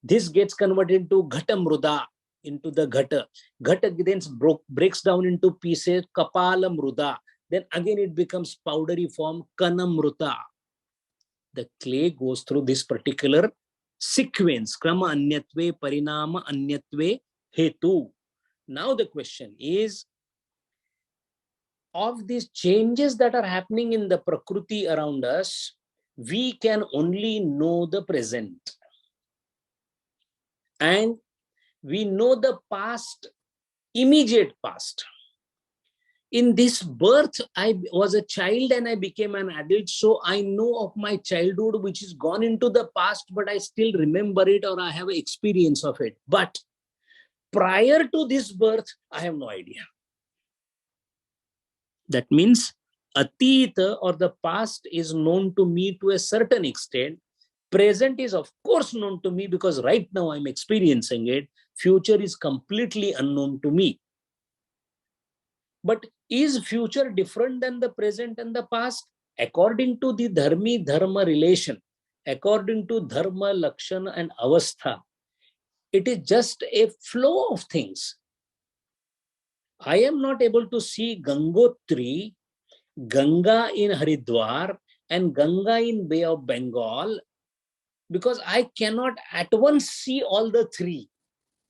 This gets converted into ghatamruda, into the ghata. Ghata then breaks down into pieces, kapalamruda. Then again it becomes powdery form, kanamruta. The clay goes through this particular sequence, krama anyatve, parinama anyatve, hetu. Now the question is, of these changes that are happening in the prakriti around us, we can only know the present. And we know the past, immediate past. In this birth, I was a child and I became an adult, so I know of my childhood, which is gone into the past, but I still remember it, or I have an experience of it. But prior to this birth, I have no idea. That means Atita, or the past, is known to me to a certain extent. Present is of course known to me because right now I'm experiencing it. Future is completely unknown to me. But is future different than the present and the past? According to the dharmi dharma relation, according to dharma, lakshana and avastha, it is just a flow of things. I am not able to see Gangotri, Ganga in Haridwar, and Ganga in Bay of Bengal because I cannot at once see all the three.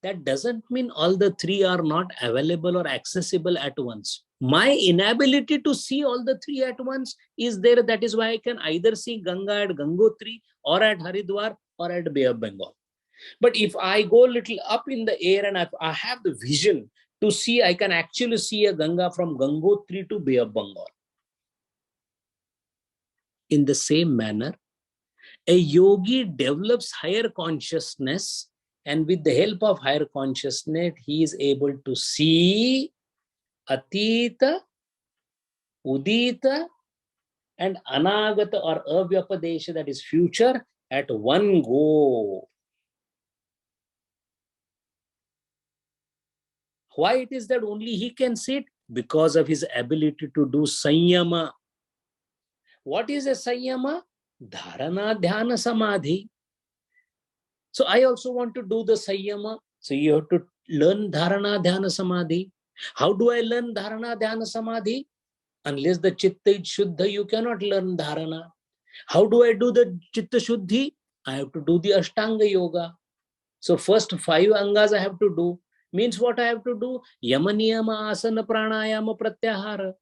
That doesn't mean all the three are not available or accessible at once. My inability to see all the three at once is there. That is why I can either see Ganga at Gangotri or at Haridwar or at Bay of Bengal. But if I go a little up in the air and I have the vision to see, I can actually see a Ganga from Gangotri to Bay of Bengal. In the same manner, a yogi develops higher consciousness, and with the help of higher consciousness, he is able to see Atita, Udita, and Anagata or Avyapadesha, that is future, at one go. Why it is that only he can see it? Because of his ability to do Sanyama. What is a Sanyama? Dharana Dhyana Samadhi. So I also want to do the Sanyama. So you have to learn Dharana Dhyana Samadhi. How do I learn Dharana Dhyana Samadhi? Unless the Chitta is Shuddha, you cannot learn Dharana. How do I do the Chitta Shuddhi? I have to do the Ashtanga Yoga. So first 5 Angas I have to do. Means what I have to do? Yama Niyama Asana Pranayama Pratyahara.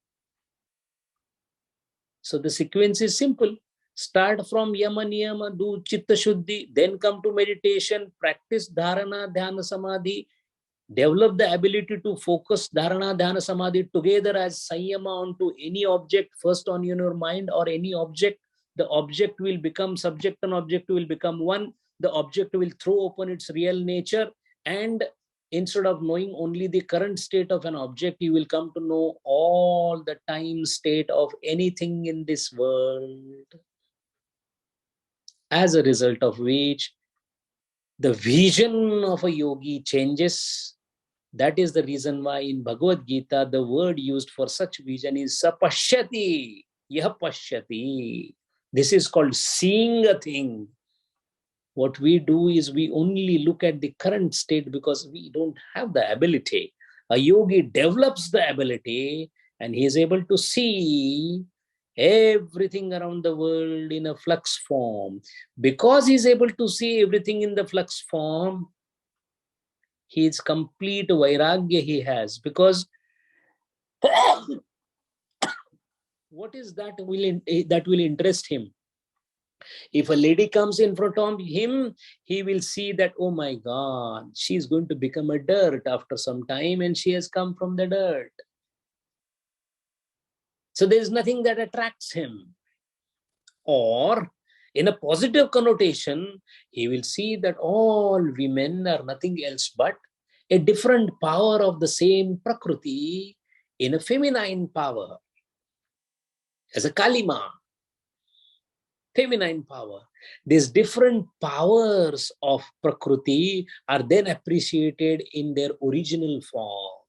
So the sequence is simple. Start from Yama Niyama, do Chitta Shuddhi, then come to meditation, practice Dharana Dhyana Samadhi, develop the ability to focus Dharana Dhyana Samadhi together as Sanyama onto any object, first on your mind or any object. The object will become subject and object will become one. The object will throw open its real nature, and instead of knowing only the current state of an object, you will come to know all the time state of anything in this world. As a result of which, the vision of a yogi changes. That is the reason why in Bhagavad Gita, the word used for such vision is sapashyati, yah pashyati. This is called seeing a thing. What we do is we only look at the current state because we don't have the ability. A yogi develops the ability and he is able to see everything around the world in a flux form. Because he is able to see everything in the flux form, his complete vairagya he has. Because what is that will interest him? If a lady comes in front of him, he will see that, oh my God, she's going to become a dirt after some time, and she has come from the dirt. So there is nothing that attracts him. Or in a positive connotation, he will see that all women are nothing else but a different power of the same Prakriti in a feminine power, as a Kalima. Feminine power. These different powers of Prakriti are then appreciated in their original form.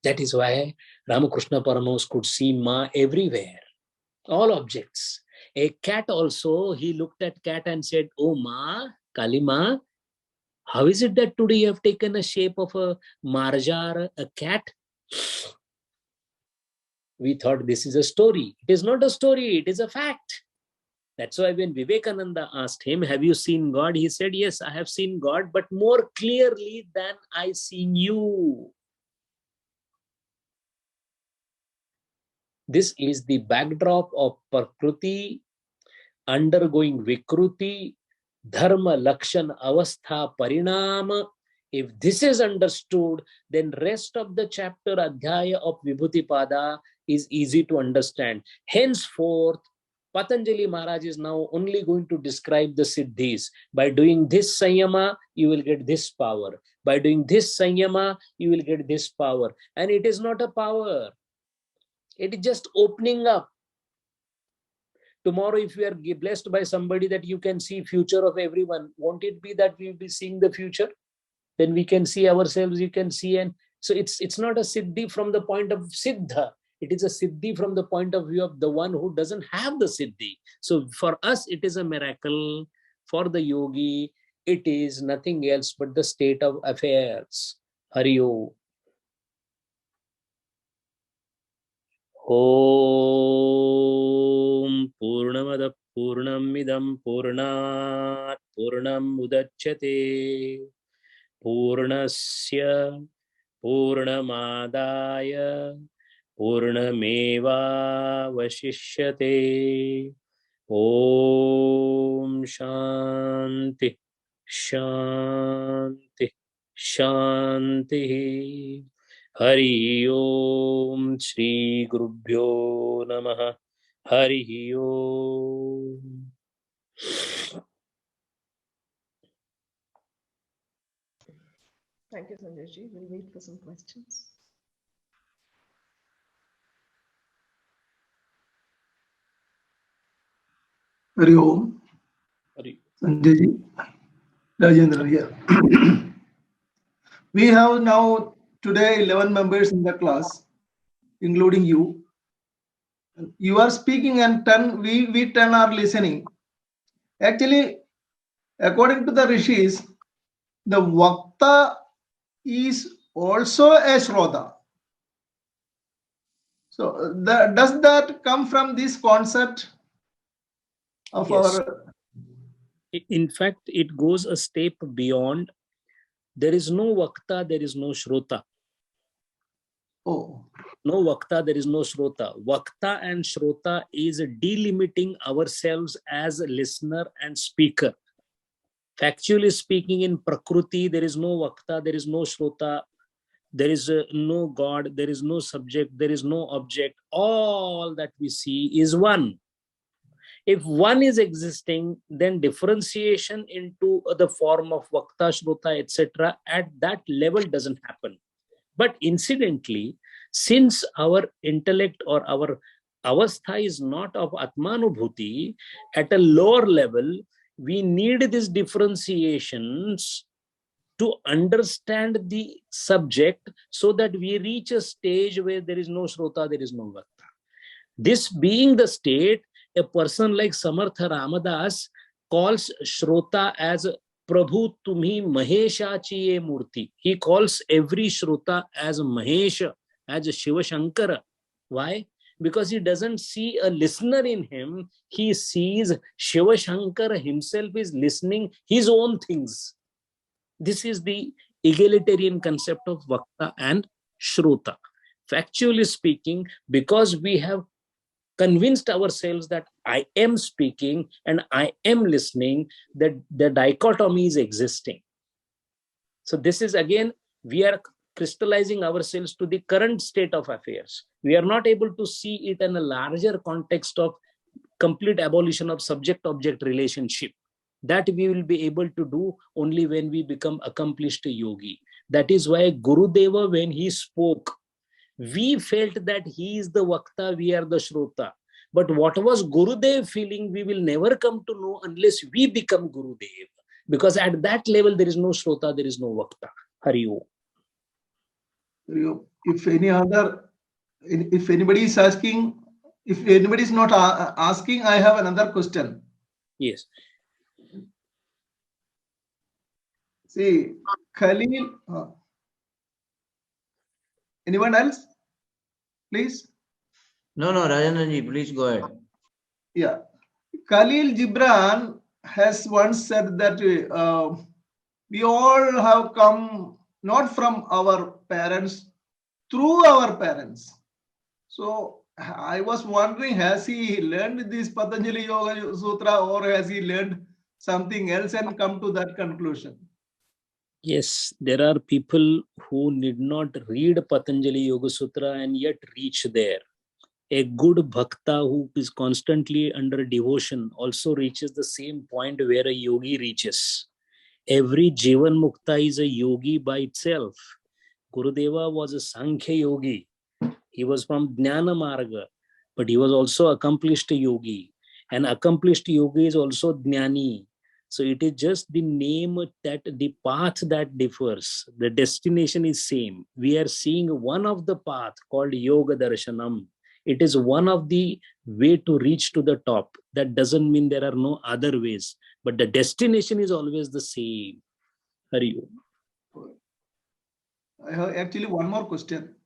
That is why Ramakrishna Paramahamsa could see Ma everywhere, all objects. A cat also, he looked at cat and said, oh Ma, Kalima, how is it that today you have taken a shape of a marjar, a cat? We thought this is a story. It is not a story, it is a fact. That's why when Vivekananda asked him, have you seen God? He said, yes, I have seen God, but more clearly than I seen you. This is the backdrop of Prakriti undergoing Vikruti, Dharma, Lakshan, Avastha, Parinama. If this is understood, then rest of the chapter Adhyaya of Vibhuti Pada is easy to understand. Henceforth, Patanjali Maharaj is now only going to describe the siddhis. By doing this sanyama, you will get this power. By doing this sanyama, you will get this power. And it is not a power. It is just opening up. Tomorrow, if we are blessed by somebody that you can see future of everyone, won't it be that we will be seeing the future? Then we can see ourselves, you can see. And so it's not a siddhi from the point of siddha. It is a siddhi from the point of view of the one who doesn't have the siddhi. So for us, it is a miracle. For the yogi, it is nothing else but the state of affairs. Hari Om. Om Purnamada Purnamidam Purnat Purnam Udachyate Purnasya Purnamadaya Purnameva Vashishyate. Om Shanti Shanti Shanti. Hari Om Shri Gurubhyo Namaha. Hari Om. Thank you, Sanjay ji. We'll wait for some questions. Hari Om. Sanjay ji. Rajendra here. We have now today 11 members in the class, including you. You are speaking and 10, we 10 are listening. Actually, according to the rishis, the Vakta is also a Shroda. So does that come from this concept of Yes. our... In fact, it goes a step beyond. There is no Vakta, there is no Shrota. Oh. No Vakta, there is no Shrota. Vakta and Shrota is delimiting ourselves as a listener and speaker. Factually speaking, in Prakriti, there is no Vakta, there is no Shrota, there is no God, there is no subject, there is no object. All that we see is one. If one is existing, then differentiation into the form of Vakta, Shrota, etc. at that level doesn't happen. But incidentally, since our intellect or our avastha is not of Atmanubhuti, at a lower level, we need these differentiations to understand the subject so that we reach a stage where there is no Shrota, there is no Vakta. This being the state, A person like Samartha Ramadas calls Shrota as Prabhu Tumhi Maheshachi ye Murti. He calls every Shrota as Mahesha, as Shiva Shankara. Why? Because he doesn't see a listener in him. He sees Shiva Shankara himself is listening his own things. This is the egalitarian concept of Vakta and Shrota. Factually speaking, because we have convinced ourselves that I am speaking and I am listening, that the dichotomy is existing. So this is again, we are crystallizing ourselves to the current state of affairs. We are not able to see it in a larger context of complete abolition of subject-object relationship. That we will be able to do only when we become accomplished yogi. That is why Gurudeva, when he spoke, we felt that he is the Vakta, we are the Shrota. But what was Gurudev feeling, we will never come to know unless we become Gurudev. Because at that level, there is no Shrota, there is no Vakta. Hari Om. If anybody is asking, if anybody is not asking, I have another question. Yes. See, Khalil, anyone else? Please. No, Rajananji, please go ahead. Yeah. Khalil Gibran has once said that we all have come not from our parents, through our parents. So I was wondering, has he learned this Patanjali Yoga Sutra, or has he learned something else and come to that conclusion? Yes, there are people who need not read Patanjali Yoga Sutra and yet reach there. A good bhakta who is constantly under devotion also reaches the same point where a yogi reaches. Every Jivan Mukta is a yogi by itself. Gurudeva was a Sankhya yogi. He was from Jnana Marga, but he was also accomplished yogi. An accomplished yogi is also Jnani. So it is just the name, that the path that differs. The destination is same. We are seeing one of the path called Yoga Darshanam. It is one of the way to reach to the top. That doesn't mean there are no other ways, but the destination is always the same. Hari Om. I have actually one more question.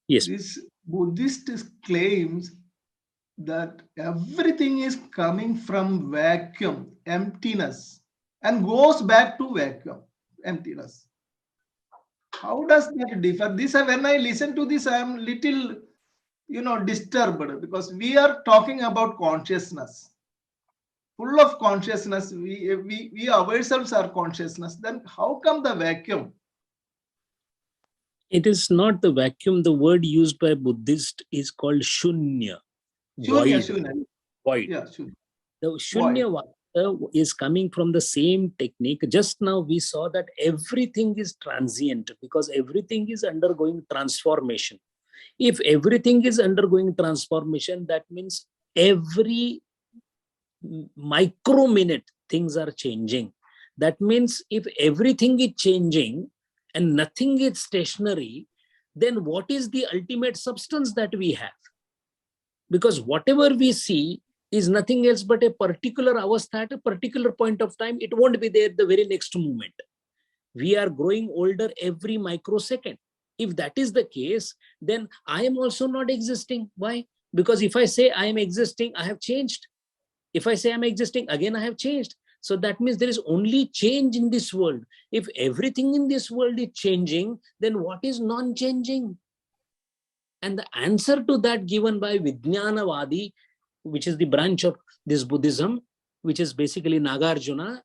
Yes. This Buddhist claims that everything is coming from vacuum, emptiness, and goes back to vacuum, emptiness. How does that differ? This, when I listen to this, I am little, disturbed, because we are talking about consciousness, full of consciousness. We ourselves are consciousness. Then how come the vacuum? It is not the vacuum. The word used by Buddhist is called shunya. Shunya, Void. shunya. Void. Yeah, shunya. The shunya vata is coming from the same technique. Just now we saw that everything is transient because everything is undergoing transformation. If everything is undergoing transformation, that means every micro minute things are changing. That means if everything is changing and nothing is stationary, then what is the ultimate substance that we have? Because whatever we see is nothing else but a particular avastha at a particular point of time. It won't be there the very next moment. We are growing older every microsecond. If that is the case, then I am also not existing. Why? Because if I say I am existing, I have changed. If I say I'm existing, again I have changed. So that means there is only change in this world. If everything in this world is changing, then what is non-changing? And the answer to that given by Vijnanavadi, which is the branch of this Buddhism, which is basically Nagarjuna,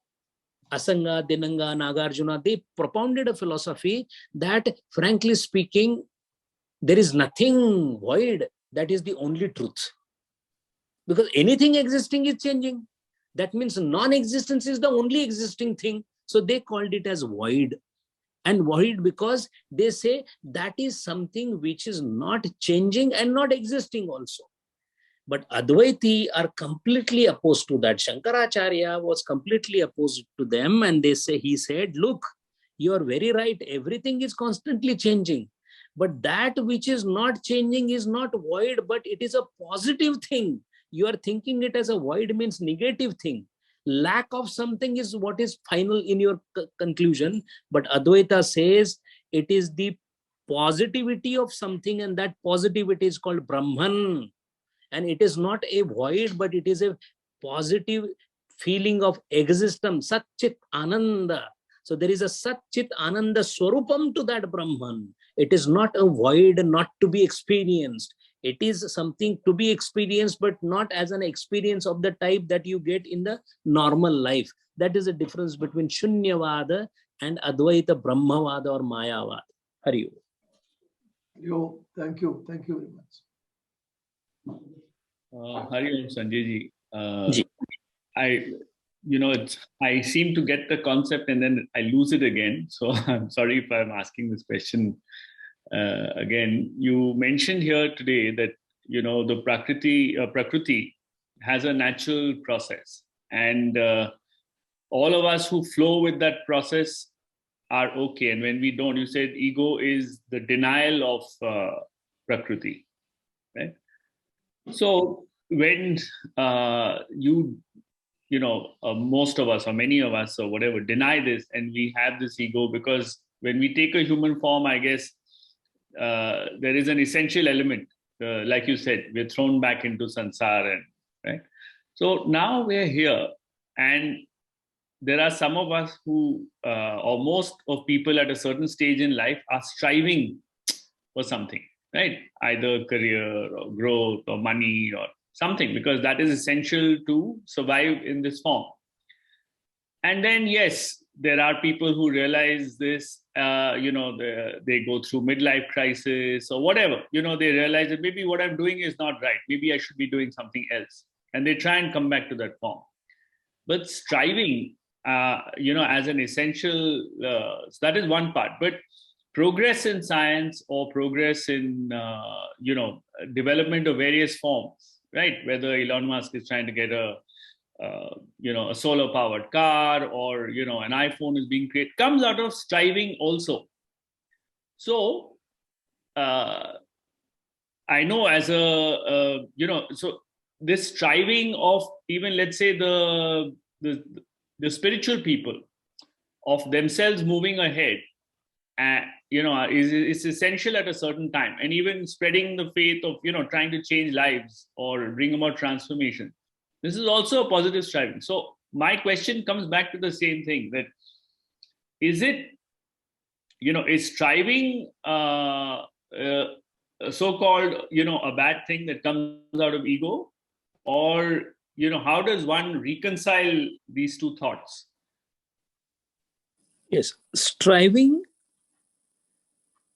Asanga, Dinanga, Nagarjuna, they propounded a philosophy that, frankly speaking, there is nothing void. That is the only truth. Because anything existing is changing. That means non-existence is the only existing thing. So they called it as void. And void because they say that is something which is not changing and not existing also. But Advaiti are completely opposed to that. Shankaracharya was completely opposed to them, and he said, look, you are very right. Everything is constantly changing. But that which is not changing is not void, but it is a positive thing. You are thinking it as a void means negative thing. Lack of something is what is final in your conclusion. But Advaita says it is the positivity of something, and that positivity is called Brahman. And it is not a void, but it is a positive feeling of existence, Satchit Ananda. So there is a Satchit Ananda Swarupam to that Brahman. It is not a void, not to be experienced. It is something to be experienced, but not as an experience of the type that you get in the normal life. That is the difference between Shunyavada and Advaita Brahmavada or Mayavada. Hari Om. Yo, thank you very much. Hari Om, Sanjay ji. Ji. I seem to get the concept and then I lose it again. So I'm sorry if I'm asking this question again. You mentioned here today that, the Prakriti has a natural process, and all of us who flow with that process are okay. And when we don't, you said ego is the denial of Prakriti, right? So when most of us or many of us or whatever deny this, and we have this ego, because when we take a human form, I guess there is an essential element, like you said, we're thrown back into samsara, right? So now we're here, and there are some of us who, or most of people at a certain stage in life, are striving for something, right? Either career or growth or money or something, because that is essential to survive in this form. And then, yes, there are people who realize this, they go through midlife crisis or whatever, they realize that maybe what I'm doing is not right. Maybe I should be doing something else. And they try and come back to that form. But striving, as an essential, that is one part. But progress in science or progress in, development of various forms, right? Whether Elon Musk is trying to get a solar powered car, or, an iPhone is being created, comes out of striving also. So, I know as so this striving of even, let's say, the spiritual people of themselves moving ahead, is essential at a certain time. And even spreading the faith of, trying to change lives or bring about transformation. This is also a positive striving. So my question comes back to the same thing, that is it, is striving so-called, a bad thing that comes out of ego? Or, how does one reconcile these two thoughts? Yes, striving,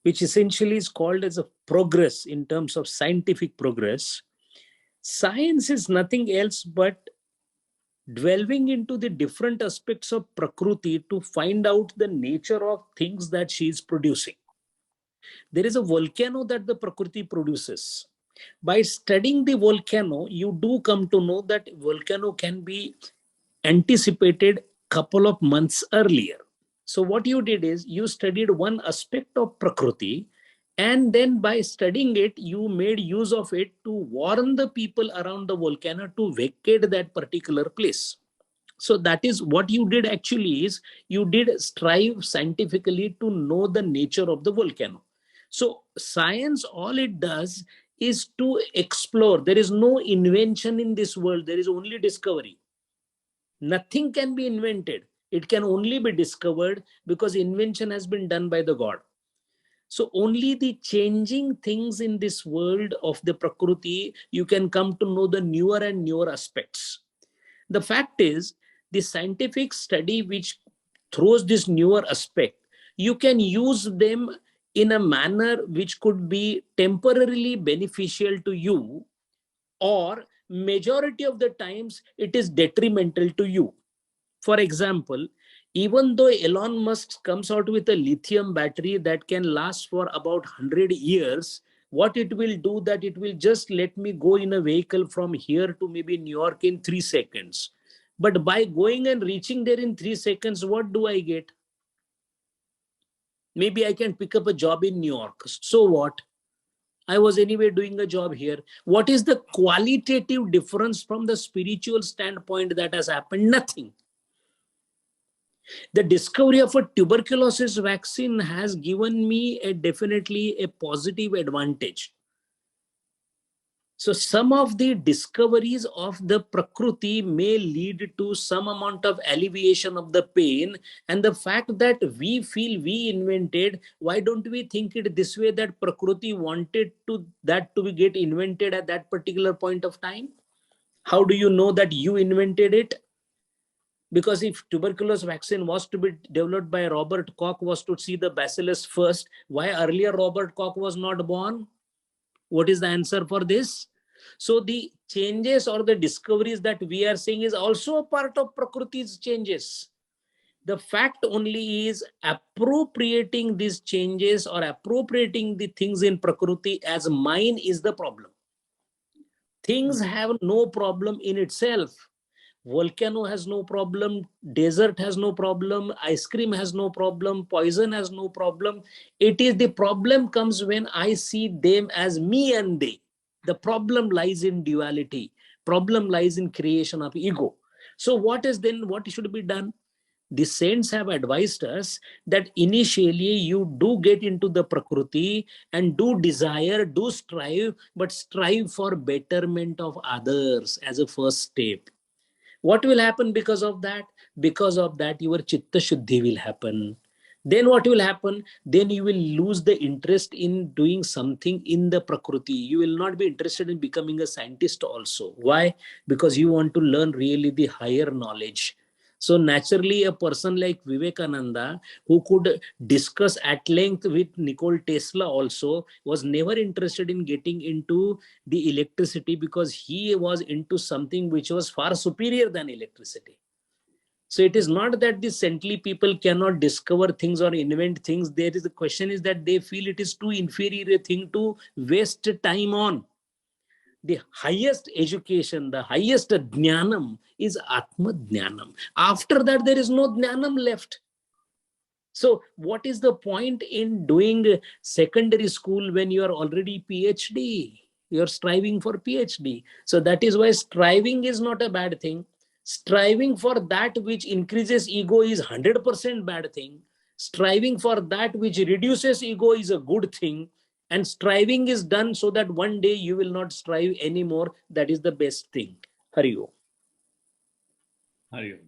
which essentially is called as a progress in terms of scientific progress. Science is nothing else but delving into the different aspects of Prakriti to find out the nature of things that she is producing. There is a volcano that the Prakriti produces. By studying the volcano, you do come to know that volcano can be anticipated couple of months earlier. So what you did is you studied one aspect of Prakriti, and then by studying it, you made use of it to warn the people around the volcano to vacate that particular place. So that is what you did actually, is you did strive scientifically to know the nature of the volcano. So science, all it does is to explore. There is no invention in this world. There is only discovery. Nothing can be invented. It can only be discovered, because invention has been done by the God. So only the changing things in this world of the Prakriti, you can come to know the newer and newer aspects. The fact is, the scientific study which throws this newer aspect, you can use them in a manner which could be temporarily beneficial to you, or majority of the times it is detrimental to you. For example, even though Elon Musk comes out with a lithium battery that can last for about 100 years, what it will do, that it will just let me go in a vehicle from here to maybe New York in 3 seconds. But by going and reaching there in 3 seconds, what do I get? Maybe I can pick up a job in New York. So what? I was anyway doing a job here. What is the qualitative difference from the spiritual standpoint that has happened? Nothing. The discovery of a tuberculosis vaccine has given me definitely a positive advantage. So some of the discoveries of the Prakriti may lead to some amount of alleviation of the pain, and the fact that we feel we invented, why don't we think it this way, that Prakriti wanted to be get invented at that particular point of time? How do you know that you invented it? Because if tuberculosis vaccine was to be developed by Robert Koch, was to see the bacillus first, why earlier Robert Koch was not born? What is the answer for this? So the changes or the discoveries that we are seeing is also a part of Prakriti's changes. The fact only is appropriating these changes or appropriating the things in Prakriti as mine is the problem. Things have no problem in itself. Volcano has no problem, desert has no problem, ice cream has no problem, poison has no problem. It is the problem comes when I see them as me and they. The problem lies in duality. Problem lies in creation of ego. So what should be done? The saints have advised us that initially you do get into the Prakriti and do desire, do strive, but strive for betterment of others as a first step. What will happen because of that? Because of that, your chitta shuddhi will happen. Then what will happen? Then you will lose the interest in doing something in the Prakriti. You will not be interested in becoming a scientist also. Why? Because you want to learn really the higher knowledge. So naturally, a person like Vivekananda, who could discuss at length with Nikola Tesla also, was never interested in getting into the electricity, because he was into something which was far superior than electricity. So it is not that the saintly people cannot discover things or invent things. There is the question is that they feel it is too inferior a thing to waste time on. The highest education, the highest jnanam is Atma Jnanam. After that, there is no jnanam left. So what is the point in doing secondary school when you are already PhD? You're striving for PhD. So that is why striving is not a bad thing. Striving for that which increases ego is 100% bad thing. Striving for that which reduces ego is a good thing. And striving is done so that one day you will not strive anymore. That is the best thing. Hari Om. Hari Om.